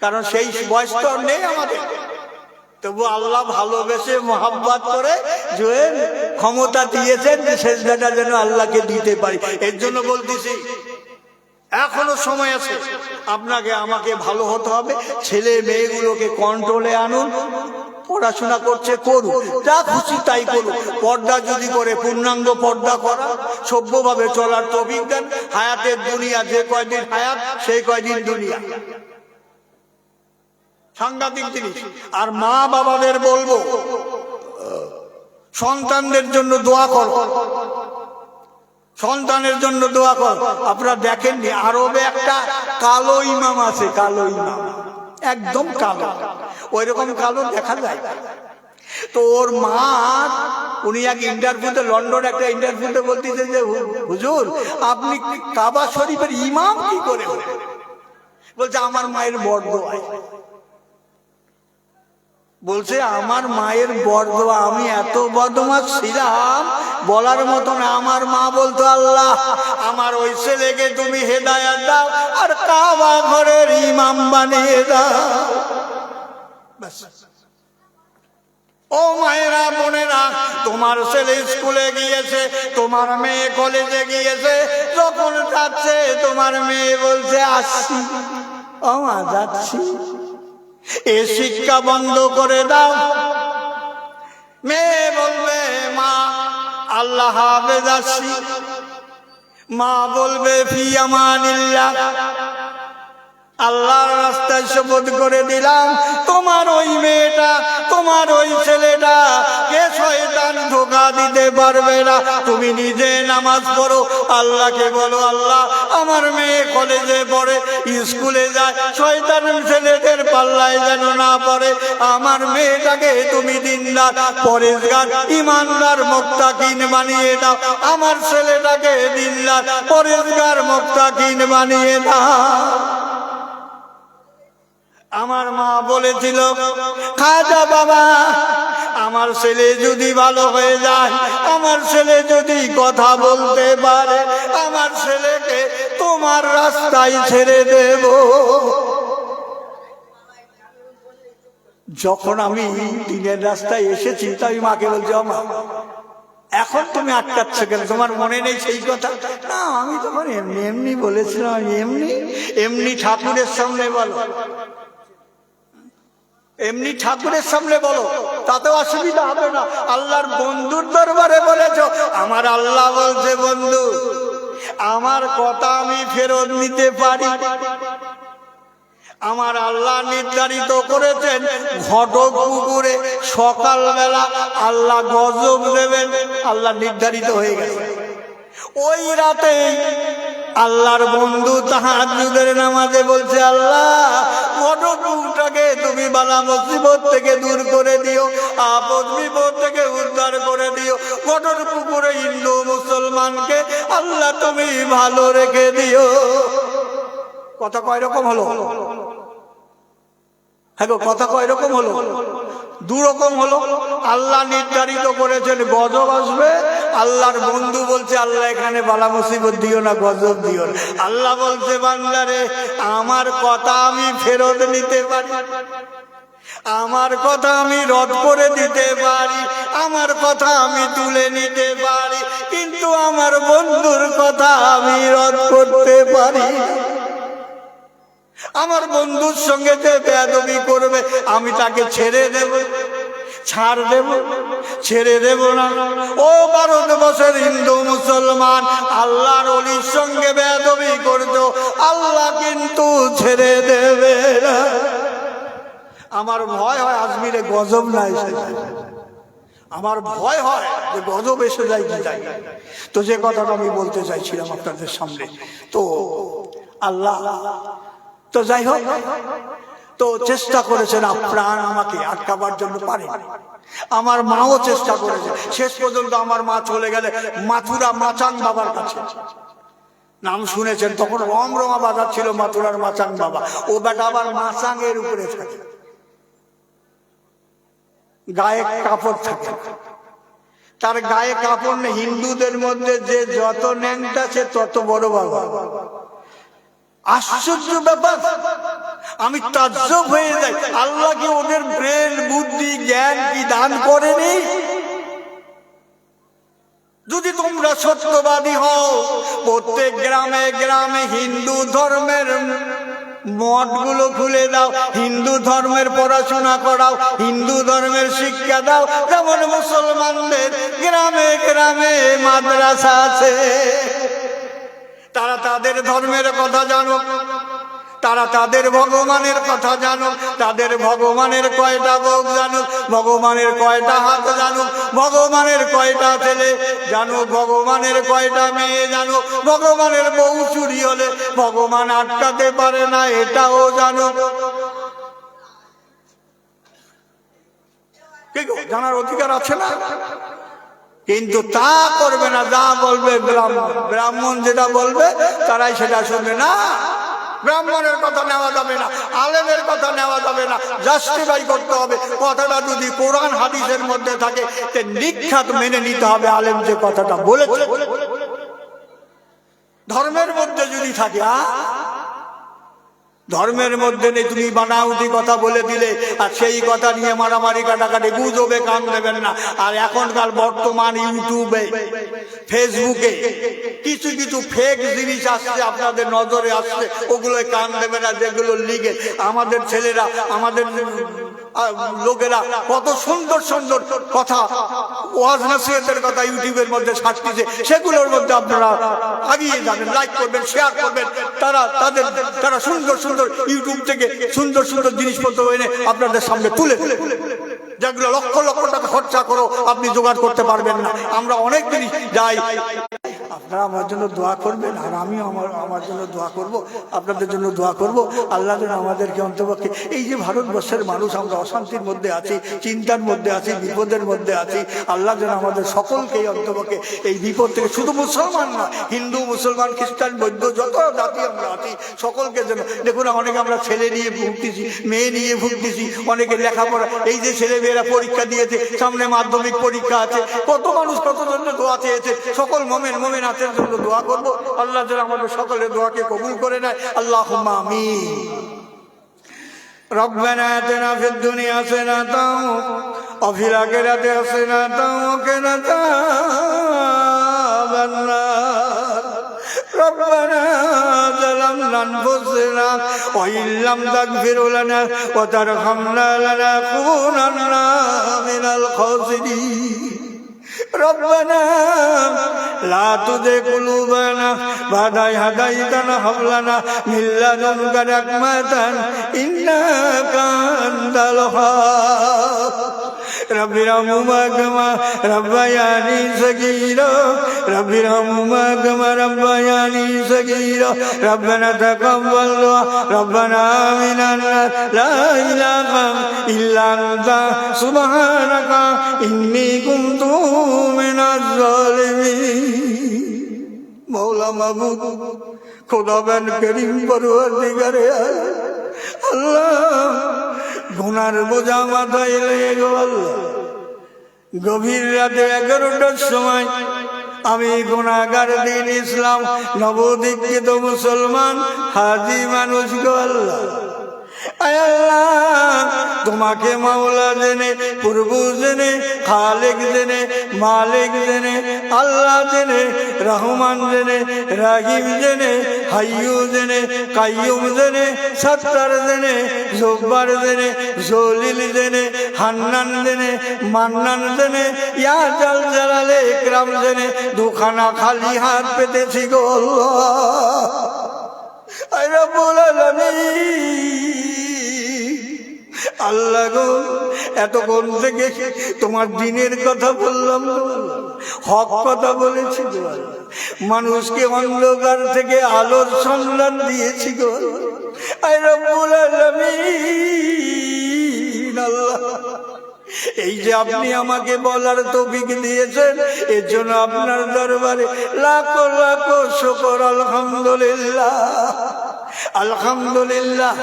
কারণ সেই বয়স তো নেই আমাদের। তবু আল্লাহ ভালোবেসে মোহাব্বত করে যে ক্ষমতা দিয়েছেন, সেজদাটা যেন আল্লাহকে দিতে পারি। এর জন্য বলতেছি এখনো সময় আছে, আপনাকে আমাকে ভালো হতে হবে। ছেলে মেয়েগুলোকে কন্ট্রোলে আনুন, পড়াশোনা করছে করুন, যা খুশি তাই করুন। পর্দা যদি করে পূর্ণাঙ্গ পর্দা করা, সভ্যভাবে চলার তৌফিক দেন। হায়াতের দুনিয়া, যে কয়দিন হায়াত সেই কয়দিন দুনিয়া, সাংঘাতিক জিনিস। আর মা বাবাদের বলবো, সন্তানদের জন্য দোয়া করো, সন্তানের জন্য দোয়া কর। আপনারা দেখেননি আরবে একটা কালো ইমাম আছে, কালো ইমাম, একদম কালো, ওই রকম কালো দেখা যায়। তো ওর মা, উনি এক ইন্টারভিউতে, লন্ডন একটা ইন্টারভিউতে বলতেছে যে হুজুর আপনি কাবা শরীফের ইমাম কি করে? বলছে আমার মায়ের বরদোয়া। বলছে আমার মায়ের বরদোয়া, আমি এত বদমাশ ছিলাম বলার মতো না। আমার মা বলতো, আল্লাহ আমার ওই ছেলেকে তুমি হেদায়েত দাও আর কাবা ঘরের ইমাম বানিয়ে দাও। ও মায়েরা বোনেরা, তোমার ছেলে স্কুলে গিয়েছে, তোমার মেয়ে কলেজে গিয়েছে, যখন যাচ্ছে তোমার মেয়ে বলছে আসছি, ও মা যাচ্ছি, এ শিক্ষা বন্ধ করে দাও। মেয়ে বলবে মা আল্লাহ হাফেজ আসছি, মা বলবে ফি আমানিল্লাহ, আল্লাহর রাস্তায় শপথ করে দিলাম তোমার ওই মেয়েটা, তোমার ওই ছেলেটা কে শয়তান ধোঁকা দিতে পারবে না। তুমি নিজে নামাজ পড়ো, আল্লাহকে বলো আল্লাহ আমার মেয়ে কলেজে পড়ে, স্কুলে যায়, শয়তান ছেলেদের পাল্লায় যেন না পড়ে। আমার মেয়েটাকে তুমি দিনদার, পরেজগার, ইমানদার, মুত্তাকিন বানিয়ে দাও। আমার ছেলেটাকে দিনদার, পরেজগার, মুত্তাকিন বানিয়ে দাও। আমার মা বলেছিল, খাজা বাবা আমার ছেলে যদি ভালো হয়ে যায়, আমার ছেলে যদি কথা বলতে পারে, আমার ছেলেকে তোমার রাস্তায় ছেড়ে দেব। যখন আমি দিনের রাস্তায় এসেছি, তাই মাকে বলছি, মা এখন তুমি আটকাচ্ছ কেন, তোমার মনে নেই সেই কথা? না আমি তোমার এমনি এমনি বলেছিলাম, এমনি এমনি ঠাকুরের সামনে বলো, এমনি ঠাকুরের সামনে বলো, তাতেও অসুবিধা হবে না। আল্লাহর বন্ধুর দরবারে বলেছ, আমার আল্লাহ বলছে বন্ধু আমার কথা আমি ফেরত নিতে পারি। আমার আল্লাহ নির্ধারিত করেছেন ঘটক পুকুরে সকালবেলা আল্লাহ গজব দেবেন, আল্লাহ নির্ধারিত হয়ে গেছে। ওই রাতে আল্লাহর বন্ধু তাহাজ্জুদের নামাজে বলছে, আল্লাহ ঘটকটাকে তুমি বালা মুসিবত থেকে দূর করে দিও, আপদ বিপদ থেকে উদ্ধার করে দিও। ঘটক পুকুরে হিন্দু মুসলমানকে আল্লাহ তুমি ভালো রেখে দিও। কথা কয় রকম হলো? হ্যাঁ গো, কথা কয় রকম হলো? দুরকম হলো। আল্লাহ নির্ধারিত করেছেন গজব আসবে, আল্লাহর বন্ধু বলছে আল্লাহ এখানে বালা মুসিবত দিও না, গজব দিও না। আল্লাহ বলছে বান্দারে আমার কথা আমি ফেরত নিতে পারি, আমার কথা আমি রদ করে দিতে পারি, আমার কথা আমি তুলে নিতে পারি, কিন্তু আমার বন্ধুর কথা আমি রদ করতে পারি। আমার বন্ধুর সঙ্গে যে বেয়াদবি করবে আমি তাকে ছেড়ে দেব, ছাড় দেব, ছেড়ে দেব না। ও ভারতবর্ষের হিন্দু মুসলমান, আল্লাহর ওলির সঙ্গে বেয়াদবি করছো, আল্লাহ কিন্তু ছেড়ে দেবে না। আমার ভয় হয় আজমিরে গজব না এসে যায়, আমার ভয় হয় যে গজব এসে যায় কি যায়। তো যে কথাটা আমি বলতে চাইছিলাম আপনাদের সামনে, তো আল্লাহ তো যাই হোক, তো চেষ্টা করেছেন আপ্রাণ আমাকে আটকাবার জন্য, পারে। আমার মাও চেষ্টা করেছে, শেষ পর্যন্ত আমার মা চলে গেলে মাথুরা মাচাং বাবার কাছে। নাম শুনেছেন, তখন রমরমা বাজার ছিল মাথুরার মাচাং বাবা। ও বেটা আবার মাচাং এর উপরে থাকে, গায়ে কাপড় থাকে, তার গায়ে কাপড় নেই। হিন্দুদের মধ্যে যে যত ন্যাংটা সে তত বড় বাবা। আশ্চর্য ব্যাপার, আমি তাজ্জব হয়ে যাই। আল্লাহ কি ওদের ব্রেন বুদ্ধি জ্ঞান কি দান করেনি? যদি তোমরা সত্যবাদী হও, প্রত্যেক গ্রামে গ্রামে হিন্দু ধর্মের মঠগুলো খুলে দাও, হিন্দু ধর্মের পড়াশোনা করাও, হিন্দু ধর্মের শিক্ষা দাও। যেমন মুসলমানদের গ্রামে গ্রামে মাদ্রাসা আছে, তারা তাদের ধর্মের কথা জানো, তারা তাদের ভগবানের কথা জানো, তাদের ভগবানের কয়টা মুখ জানো, ভগবানের কয়টা হাত জানো, ভগবানের কয়টা ছেলে জানো, ভগবানের কয়টা মেয়ে জানো, ভগবানের বউ চুরি হলে ভগবান আটকাতে পারে না এটাও জানো। জানার অধিকার আছে না? কিন্তু তা করবে না, যা বলবে ব্রাহ্মণ, ব্রাহ্মণ যেটা বলবে তারাই সেটা শুনবে না। ব্রাহ্মণের কথা নেওয়া যাবে না, আলেমের কথা নেওয়া যাবে না, জাস্টিফাই করতে হবে। কথাটা যদি কোরআন হাদিসের মধ্যে থাকে তে নিখাত মেনে নিতে হবে আলেম যে কথাটা বলেছে। ধর্মের মধ্যে যদি থাকে, ধর্মের মধ্যে নেই, তুমি বানাউটি কথা বলে দিলে আর সেই কথা নিয়ে মারামারি কাটাকাটি, গুজবে কান দেবেন না। আর এখনকার বর্তমান ইউটিউবে ফেসবুকে কিছু কিছু ফেক জিনিস আসছে, আপনাদের নজরে আসছে, ওগুলোয় কান দেবে না। যেগুলো লিগে আমাদের ছেলেরা, আমাদের লোকেরা কত সুন্দর সুন্দর কথা, ওয়াজ নসিহতের কথা ইউটিউবের মধ্যে ছাড়তেছে, সেগুলোর মধ্যে আপনারা আগিয়ে যাবেন, লাইক করবেন, শেয়ার করবেন। তারা সুন্দর সুন্দর ইউটিউব থেকে সুন্দর সুন্দর জিনিসপত্র এনে আপনাদের সামনে তুলে, যেগুলো লক্ষ লক্ষ টাকা খরচা করো আপনি জোগাড় করতে পারবেন না। আমরা অনেক জিনিস যাই, আপনারা আমার জন্য দোয়া করবেন আর আমিও আমার জন্য দোয়া করব, আপনাদের জন্য দোয়া করব। আল্লাহ যেন আমাদেরকে অন্তপক্ষে, এই যে ভারতবর্ষের মানুষ আমরা অশান্তির মধ্যে আছি, চিন্তার মধ্যে আছি, বিপদের মধ্যে আছি, আল্লাহ যেন আমাদের সকলকেই অন্তপক্ষে এই বিপদ থেকে, শুধু মুসলমান না, হিন্দু মুসলমান খ্রিস্টান বৌদ্ধ যত জাতি আমরা আছি সকলকে যেন, দেখুন অনেকে আমরা ছেলে নিয়ে ভুগতেছি, মেয়ে নিয়ে ভুগতেছি, অনেকে লেখাপড়া, এই যে ছেলে মেয়েরা পরীক্ষা দিয়েছে, সামনে মাধ্যমিক পরীক্ষা আছে, কত মানুষ কত জন্য দোয়া চেয়েছে, সকল মোমেন মোমেনাতের জন্য দোয়া করব। আল্লাহ যেন আমাদের সকলের দোয়াকে কবুল করে নেয়। আল্লাহুম্মা আমিন। রব্বানা আতিনা ফিদ দুনিয়া হাসানাতাও ওয়া ফিল আখিরাতি হাসানাতাও ওয়া কিনা আযাবান নার। ربنا ظلمنا أنفسنا وإن لم تغفر لنا وترحمنا لنكونن من الخاسرين ربنا لا تزغ قلوبنا بعد إذ هديتنا وهب لنا من لدنك رحمة إنك أنت الوهاب رب ارحمهما كما ربياني صغيرا رب ارحمهما كما ربياني صغيرا ربنا تقبل ربنا منا لا إله إلا أنت سبحانك إني كنت من الظالمين। মওলা মাবুদ খোদাবেন করিম পরওয়ারদিগারে আল্লাহ, গুনার বোঝা মাথায় লেগে গো আল্লাহ। গভীর রাতে 11টার সময় আমি গুনাহগার দিন ইসলাম নবদীক্ষিত মুসলমান হাজি মানুষ গো আল্লাহ। আয় আল্লাহ, তোমাকে মাওলা জেনে, প্রভু জেনে, খালেক জেনে, মালিক জেনে, আল্লাহ জেনে, রহমান জেনে, রাহিম জেনে, হাইয়ু জেনে, কাইয়ুম জেনে, সত্তার জেনে, জব্বার জেনে, জলিল জেনে, হান্নান জেনে, মান্নান জেনে, ইয়া জাল জালালে ইকরাম জেনে দুখানা খালি হাত পেতেছি গো আল্লাহ। আয় রব্বুল আলামিন, আল্লাহ গো, এতক্ষণ থেকে তোমার দিনের কথা বললাম গো, হক কথা বলেছি গো, মানুষকে অন্ধকার থেকে আলোর সন্ধান দিয়েছি গো। আয় রব্বুল আলামিন, আল্লাহ, এই যে আপনি আমাকে বলার তৌফিক দিয়েছেন, এর জন্য আপনার দরবারে লাখো লাখো শুকর। আলহামদুলিল্লাহ, আলহামদুলিল্লাহ,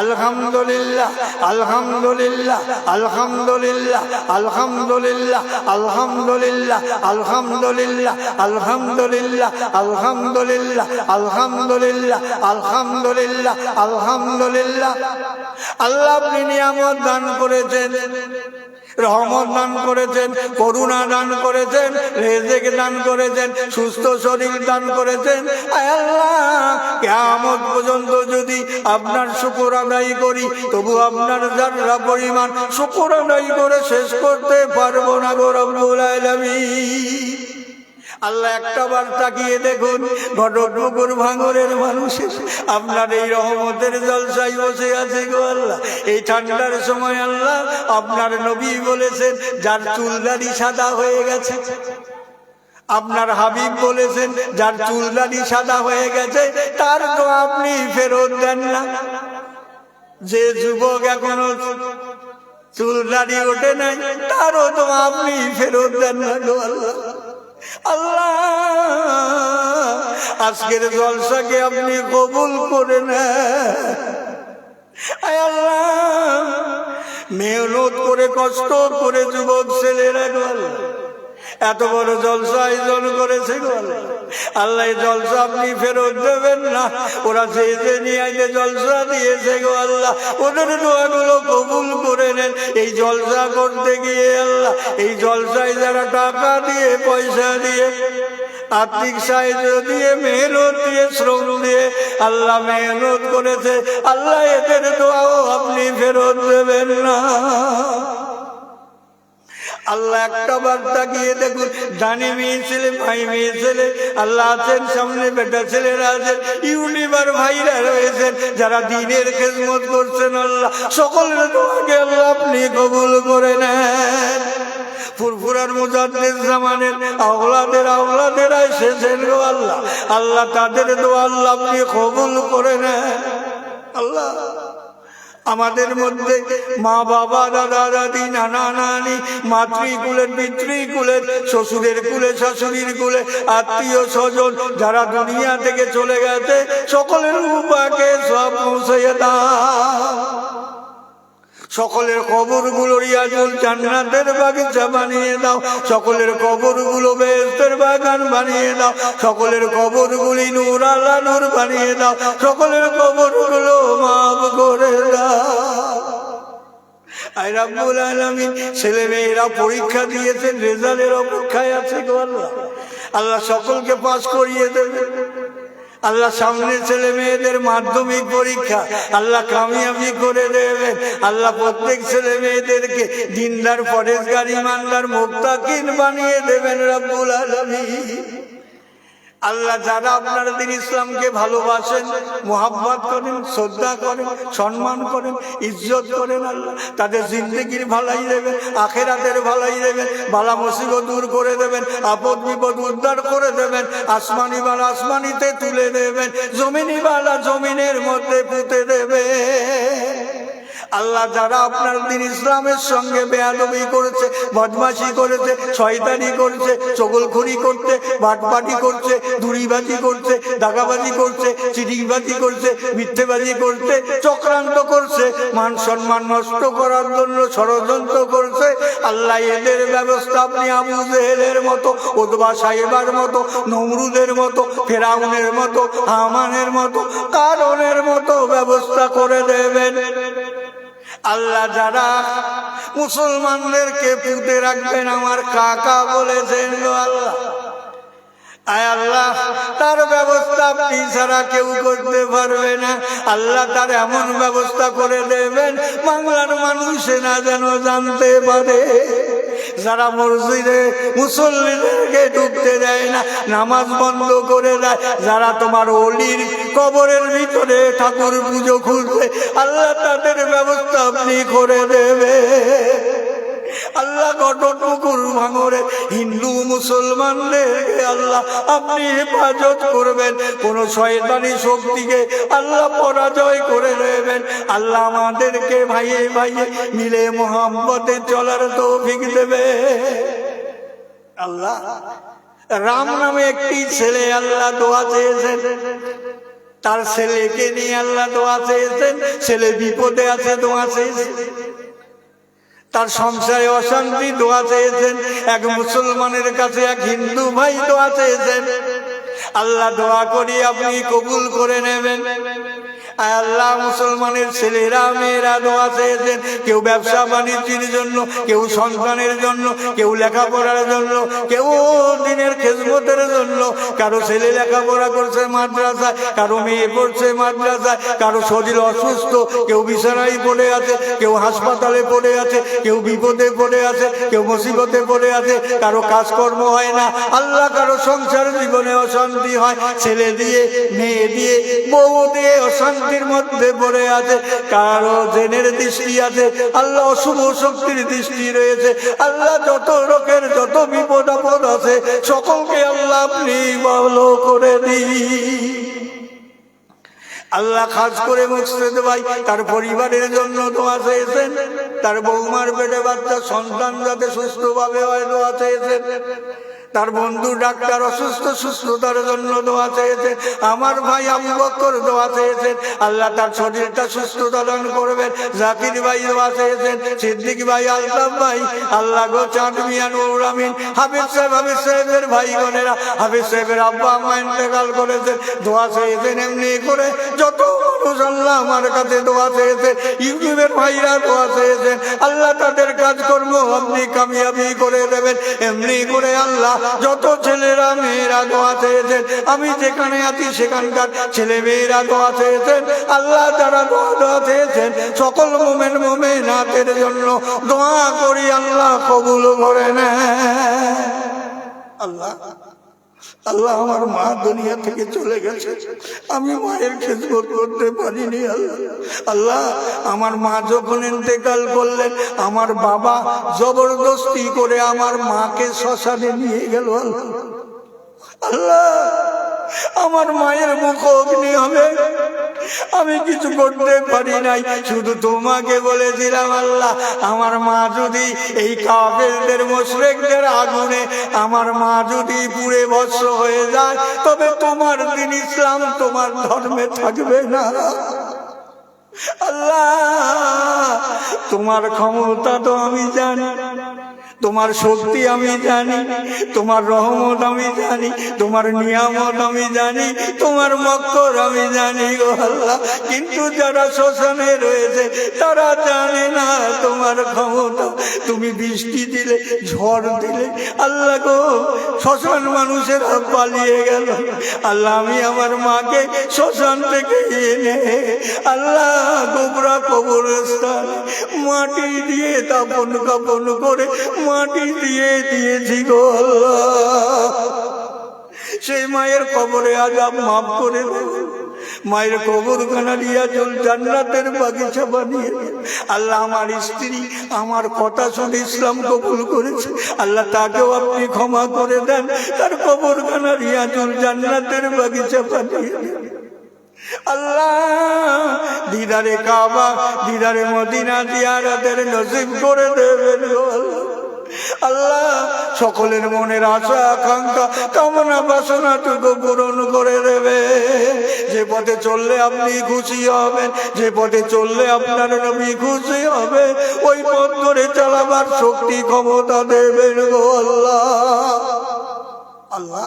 আলহামদুলিল্লাহ, আলহামদুলিল্লাহ, আলহামদুলিল্লাহ, আলহামদুলিল্লাহ, আলহামদুলিল্লাহ, আলহামদুলিল্লাহ, আলহামদুলিল্লাহ, আলহামদুলিল্লাহ, আলহামদুলিল্লাহ, আলহামদুলিল্লাহ, আলহামদুলিল্লাহ। আল্লাহ আপনি নিয়ামত দান করেছেন, রহমত দান করেছেন, করুণা দান করেছেন, রিজিক দান করেছেন, সুস্থ শরীর দান করেছেন। আয় আল্লাহ, কিয়ামত পর্যন্ত যদি আপনার শুকর আদায় করি, তবু আপনার যারা পরিমাণ শুকর আদায় করে শেষ করতে পারবো না গো রব্বুল আলামিন। আল্লাহ, একটা বার তাকিয়ে দেখুন, ঘটকপুকুর ভাঙরের মানুষের আপনার এই রহমতের জলসায় বসে আছে গো আল্লাহ। এই ঠান্ডার সময় আল্লাহ, আপনার নবী বলেছেন যার চুলদাড়ি সাদা হয়ে গেছে, আপনার হাবিব বলেছেন যার চুলদাড়ি সাদা হয়ে গেছে তার তো আপনি ফেরত দেন না। যে যুবক এখনো চুলদাড়ি ওঠে নাই, তারও তো আপনি ফেরত দেন না গো আল্লাহ। আল্লাহ, আজকের জলসাকে আপনি কবুল করে নেন। আয় আল্লাহ, মেহনত করে কষ্ট করে যুবক ছেলেরা গো আল্লাহ এত বড় জলসা আয়োজন করেছে গো আল্লাহ। আল্লাহ, জলসা আপনি ফেরত দেবেন না। ওরা যে নিয়ে আইতে জলসা দিয়েছে গো আল্লাহ, ওদের দোয়াগুলো কবুল করে নেন। এই জলসা করতে গিয়ে আল্লাহ, এই জলসায় যারা টাকা দিয়ে, পয়সা দিয়ে, আর্থিক সাহায্য দিয়ে, মেহনত দিয়ে, শ্রম দিয়ে আল্লাহ মেহনত করেছে, আল্লাহ এদের দোয়াও আপনি ফেরত দেবেন না। আল্লাহ, একটা বার তাকিয়ে দেখুন, জানি মেয়ে ছেলে, ভাই মেয়ে ছেলে আল্লাহ আছেন, সামনে বেটা ছেলেরা আছেন, ইউনিভার ভাইরা রয়েছেন, যারা দিনের খেদমত করছেন। আল্লাহ, সকলের দোয়াকে আল্লাহ আপনি কবুল করে নেন। ফুরফুরার মুজাদ্দিদ জামানের আওলাদেরা এসেছেন গো আল্লাহ, আল্লাহ তাদের দোয়া আল্লাহ আপনি কবুল করে নেন। আল্লাহ, আমাদের মধ্যে মা বাবা, দাদা দাদি, নানা নানি, মাতৃকুলের পিতৃকুলের, শ্বশুরের কুলে, শাশুড়ির কুলে, আত্মীয় স্বজন যারা দুনিয়া থেকে চলে গেছে, সকলের রূপাকে সব পৌঁছে দাও। সকলের কবরগুলো রিয়াজুল জান্নাতের বাগিচা বানিয়ে দাও, সকলের কবরগুলো বেহেশতের বাগান বানিয়ে দাও, সকলের কবরগুলি নূর আলা নূর বানিয়ে দাও, সকলের কবরগুলো মাফ করে দাও। আয় রব্বুল আলামিন, ছেলে মেয়েরা পরীক্ষা দিয়েছেন, রেজাল্টের অপেক্ষায় আছে গো আল্লাহ। আল্লাহ সকলকে পাস করিয়ে দেবে। আল্লাহ, সামনে ছেলে মেয়েদের মাধ্যমিক পরীক্ষা আল্লাহ কামিয়াবি করে দেবেন। আল্লাহ, প্রত্যেক ছেলে মেয়েদেরকে দিনদার, পরেশগার, ইমানদার, মুত্তাকিন বানিয়ে দেবেন রব্বুল আলামিন। আল্লাহ, যারা আপনার দিন ইসলামকে ভালোবাসেন, মোহাব্বত করেন, শ্রদ্ধা করেন, সম্মান করেন, ইজ্জত করেন, আল্লাহ তাদের জিন্দেগির ভালাই দেবেন, আখেরাতের ভালাই দেবেন, বালা মুসিবত দূর করে দেবেন, আপদ বিপদ উদ্ধার করে দেবেন, আসমানি বালা আসমানিতে তুলে দেবেন, জমিনি বালা জমিনের মধ্যে পুঁতে দেবেন। আল্লাহ যারা আপনার দিন ইসলামের সঙ্গে বেয়াদবি করেছে, বদমাশি করেছে, শয়তানি করছে, চগলখড়ি করছে, বাটপাটি করছে, দুরিবাজি করছে, দাগাবাজি করছে, চিটিংবাজি করছে, মিথ্যেবাজি করছে, চক্রান্ত করছে, মান সম্মান নষ্ট করার জন্য ষড়যন্ত্র করছে, আল্লাহ এদের ব্যবস্থা আপনি আবু জেহেলের মতো, উতবা সাহেবার মতো, নমরুদের মতো, ফেরাউনের মতো, হামানের মতো, কারণের মতো ব্যবস্থা করে দেবেন। আল্লাহ যারা মুসলমানদেরকে পুঁতে রাখবেন আমার কাকা বলেছেন গো আল্লাহ, আয় আল্লাহ তার ব্যবস্থা আপনি ছাড়া কেউ করতে পারবে না। আল্লাহ তার এমন ব্যবস্থা করে দেবেন বাংলার মানুষে না যেন জানতে পারে। যারা মসজিদে মুসল্লিদেরকে ঢুকতে দেয় না, নামাজ বন্ধ করে দেয়, যারা তোমার অলির কবরের ভিতরে ঠাকুর পুজো খুলছে, আল্লাহ তাদের ব্যবস্থা আপনি করে দেবে। আল্লাহ ঘটপুকুর ভাঙরে হিন্দু মুসলমানদেরকে আল্লাহ আপনি হেফাজত করবেন, কোন শয়তানি শক্তিকে আল্লাহ পরাজয় করে দেবেন। আল্লাহ আমাদেরকে ভাইয়ে ভাইয়ে মিলে মোহাম্মতে চলার তৌফিক দেবে। আল্লাহ রাম নামে একটি ছেলে আল্লাহ দোয়া চেয়েছেন, তার ছেলেকে নিয়ে আল্লাহ দোয়া চেয়েছেন, ছেলে বিপদে আছে দোয়া চেয়েছেন, তার সংসারে অশান্তি দোয়া চেয়েছেন, এক মুসলমানের কাছে এক হিন্দু ভাই দোয়া চেয়েছেন। আল্লাহ দোয়া করি আপনি কবুল করে নেবেন। আল্লাহ মুসলমানের ছেলেরা মেয়েরা দোয়া চেয়েছেন, কেউ ব্যবসা বাণিজ্যের জন্য, কেউ সন্তানের জন্য, কেউ লেখাপড়ার জন্য, কেউ দিনের খেদমতের জন্য। কারো ছেলে লেখাপড়া করছে মাদ্রাসায়, কারো মেয়ে পড়ছে মাদ্রাসায়, কারো শরীর অসুস্থ, কেউ বিছানায় পড়ে আছে, কেউ হাসপাতালে পড়ে আছে, কেউ বিপদে পড়ে আছে, কেউ মুসিবতে পড়ে আছে, কারো কাজকর্ম হয় না। আল্লাহ কারো সংসার জীবনে অশান্তি হয়, ছেলে দিয়ে মেয়ে দিয়ে বউ দিয়ে অশান্তি মধ্যে পড়ে আছে, কারো জেনের দৃষ্টি আছে, আল্লাহ অশুভ শক্তির দৃষ্টি রয়েছে। আল্লাহ যত লোকের যত বিপদ আপদ আছে সকলকে আল্লাহ আপনি ভালো করে দিন। আল্লাহ খাস করে মুর্শিদ ভাই তার পরিবারের জন্য দোয়া চেয়েছেন, তার বৌমার পেটে বাচ্চা সন্তান যাতে সুস্থভাবে হয় দোয়া চেয়েছেন, তার বন্ধু ডাক্তার অসুস্থ সুস্থতার জন্য দোয়া চেয়েছেন, আমার ভাই আবু বকর দোয়া চেয়েছেন, আল্লাহ তার শরীরটা সুস্থতা দান করবেন। জাকির ভাই দোয়া চেয়েছেন, সিদ্দিক ভাই, আলতাফ ভাই, আল্লাহ গো চাঁদ মিয়া, নুরুল আমিন, হাফিজ সাহেবের ভাই বোনেরা, হাফিজ সাহেবের আব্বা আম্মা ইন্তেকাল করেছেন, দোয়া চেয়েছেন। এমনি করে যত মানুষ আল্লাহ আমার কাছে দোয়া চেয়েছেন, ইউটিউবের ভাইরা দোয়া চেয়েছেন, আল্লাহ তাদের কাজকর্ম আপনি কামিয়াবি করে দেবেন। এমনি করে আল্লাহ যত ছেলেরা মেয়েরা দোয়া চেয়েছেন, আমি যেখানে আছি সেখানকার ছেলে মেয়েরা দোয়া চেয়েছেন, আল্লাহ যারা দোয়া চেয়েছেন সকল মোমেন মোমেনাতের জন্য দোয়া করি আল্লাহ কবুল করে নেন। আল্লাহ আল্লাহ আমার মা দুনিয়া থেকে চলে গেছে, আমি মায়ের খেদমত করতে পারিনি। আল্লাহ আমার মা যখন ইন্তেকাল করলেন, আমার বাবা জবরদস্তি করে আমার মাকে শ্মশানে নিয়ে গেল। আল্লাহ আমার মায়ের মুখ অগ্নি হবে, আমি কিছু করতে পারি নাই, শুধু তোমাকে বলেছিলাম আল্লাহ আমার মা যদি এই কাফেরদের মুশরিকদের আগুনে আমার মা যদি পুড়ে ভস্ম হয়ে যায় তবে তোমার দিন ইসলাম তোমার ধর্মে থাকবে না। আল্লাহ তোমার ক্ষমতা তো আমি জানি, তোমার শক্তি আমি জানি, তোমার রহমত আমি জানি, তোমার নিয়ামত আমি জানি, তোমার মক্কর আমি জানি গো আল্লাহ। কিন্তু যারা শ্মশানে রয়েছে তারা জানে না তোমার ক্ষমতা। তুমি বৃষ্টি দিলে, ঝড় দিলে আল্লাহ গো শ্মশান মানুষেরা পালিয়ে গেল। আল্লাহ আমি আমার মাকে শ্মশান থেকে এনে আল্লাহ গোবরা কবরস্থান মাটি দিয়ে দাপন কাপন করে মাটি দিয়ে দিয়েছি গো আল্লাহ। সেই মায়ের কবরে আযাব মাফ করে দেবে, মায়ের কবরখানা দিয়া জল জান্নাতের বাগিচা বানিয়ে। আল্লাহ আমার স্ত্রী আমার কথা শুনে ইসলাম কবুল করেছে, আল্লাহ তাকেও আপনি ক্ষমা করে দেন, তার কবরখানা দিয়া জল জান্নাতের বাগিচা বানিয়ে। আল্লাহ দিদারে কাবা দিদারে মদিনা জিয়ারতের নসিব করে দেবেন গো আল্লাহ। আল্লাহ সকলের মনের আশা আকাঙ্ক্ষা কামনা বাসনাটুকু পূরণ করে দেবে। যে পথে চললে আপনি খুশি হবেন, যে পথে চললে আপনার নবী খুশি হবে, ওই পথ ধরে চালাবার শক্তি ক্ষমতা দেবেন গো আল্লাহ। আল্লাহ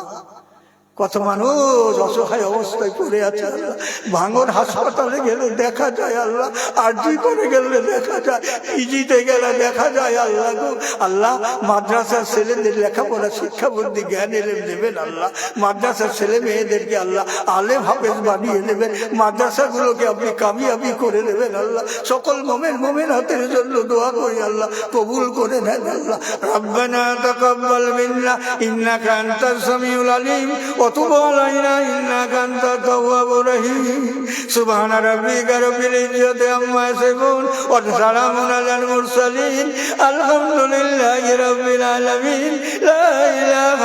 কত মানুষ অসহায় অবস্থায় পড়ে আছে আল্লাহ। ভাঙন হাসপাতালে গেলে দেখা যায় আল্লাহ, আরজি করে গেলে দেখা যায়, পিজিতে গেলে দেখা যায় আল্লাহ গো আল্লাহ। মাদ্রাসার ছেলেদের লেখাপড়া শিক্ষা বুদ্ধি জ্ঞান এলেম দেবেন আল্লাহ। মাদ্রাসার ছেলে মেয়েদেরকে আল্লাহ আলেম হাফেজ বানিয়ে নেবেন, মাদ্রাসাগুলোকে আপনি কামিয়াবি করে নেবেন আল্লাহ। সকল মোমেন মোমেনাতের জন্য দোয়া করি আল্লাহ, কবুল করে নেন আল্লাহ। রব্বানা তাকাব্বাল মিন্না ইন্নাকা আনতাস সামিউল আলিম وتب علينا إنك أنت التواب الرحيم سبحان ربك رب العزة عما يصفون وسلام على المرسلين الحمد لله رب العالمين لا إله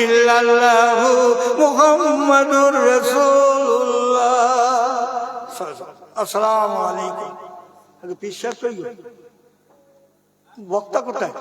إلا الله محمد رسول الله السلام عليكم। বক্তা কোথায়?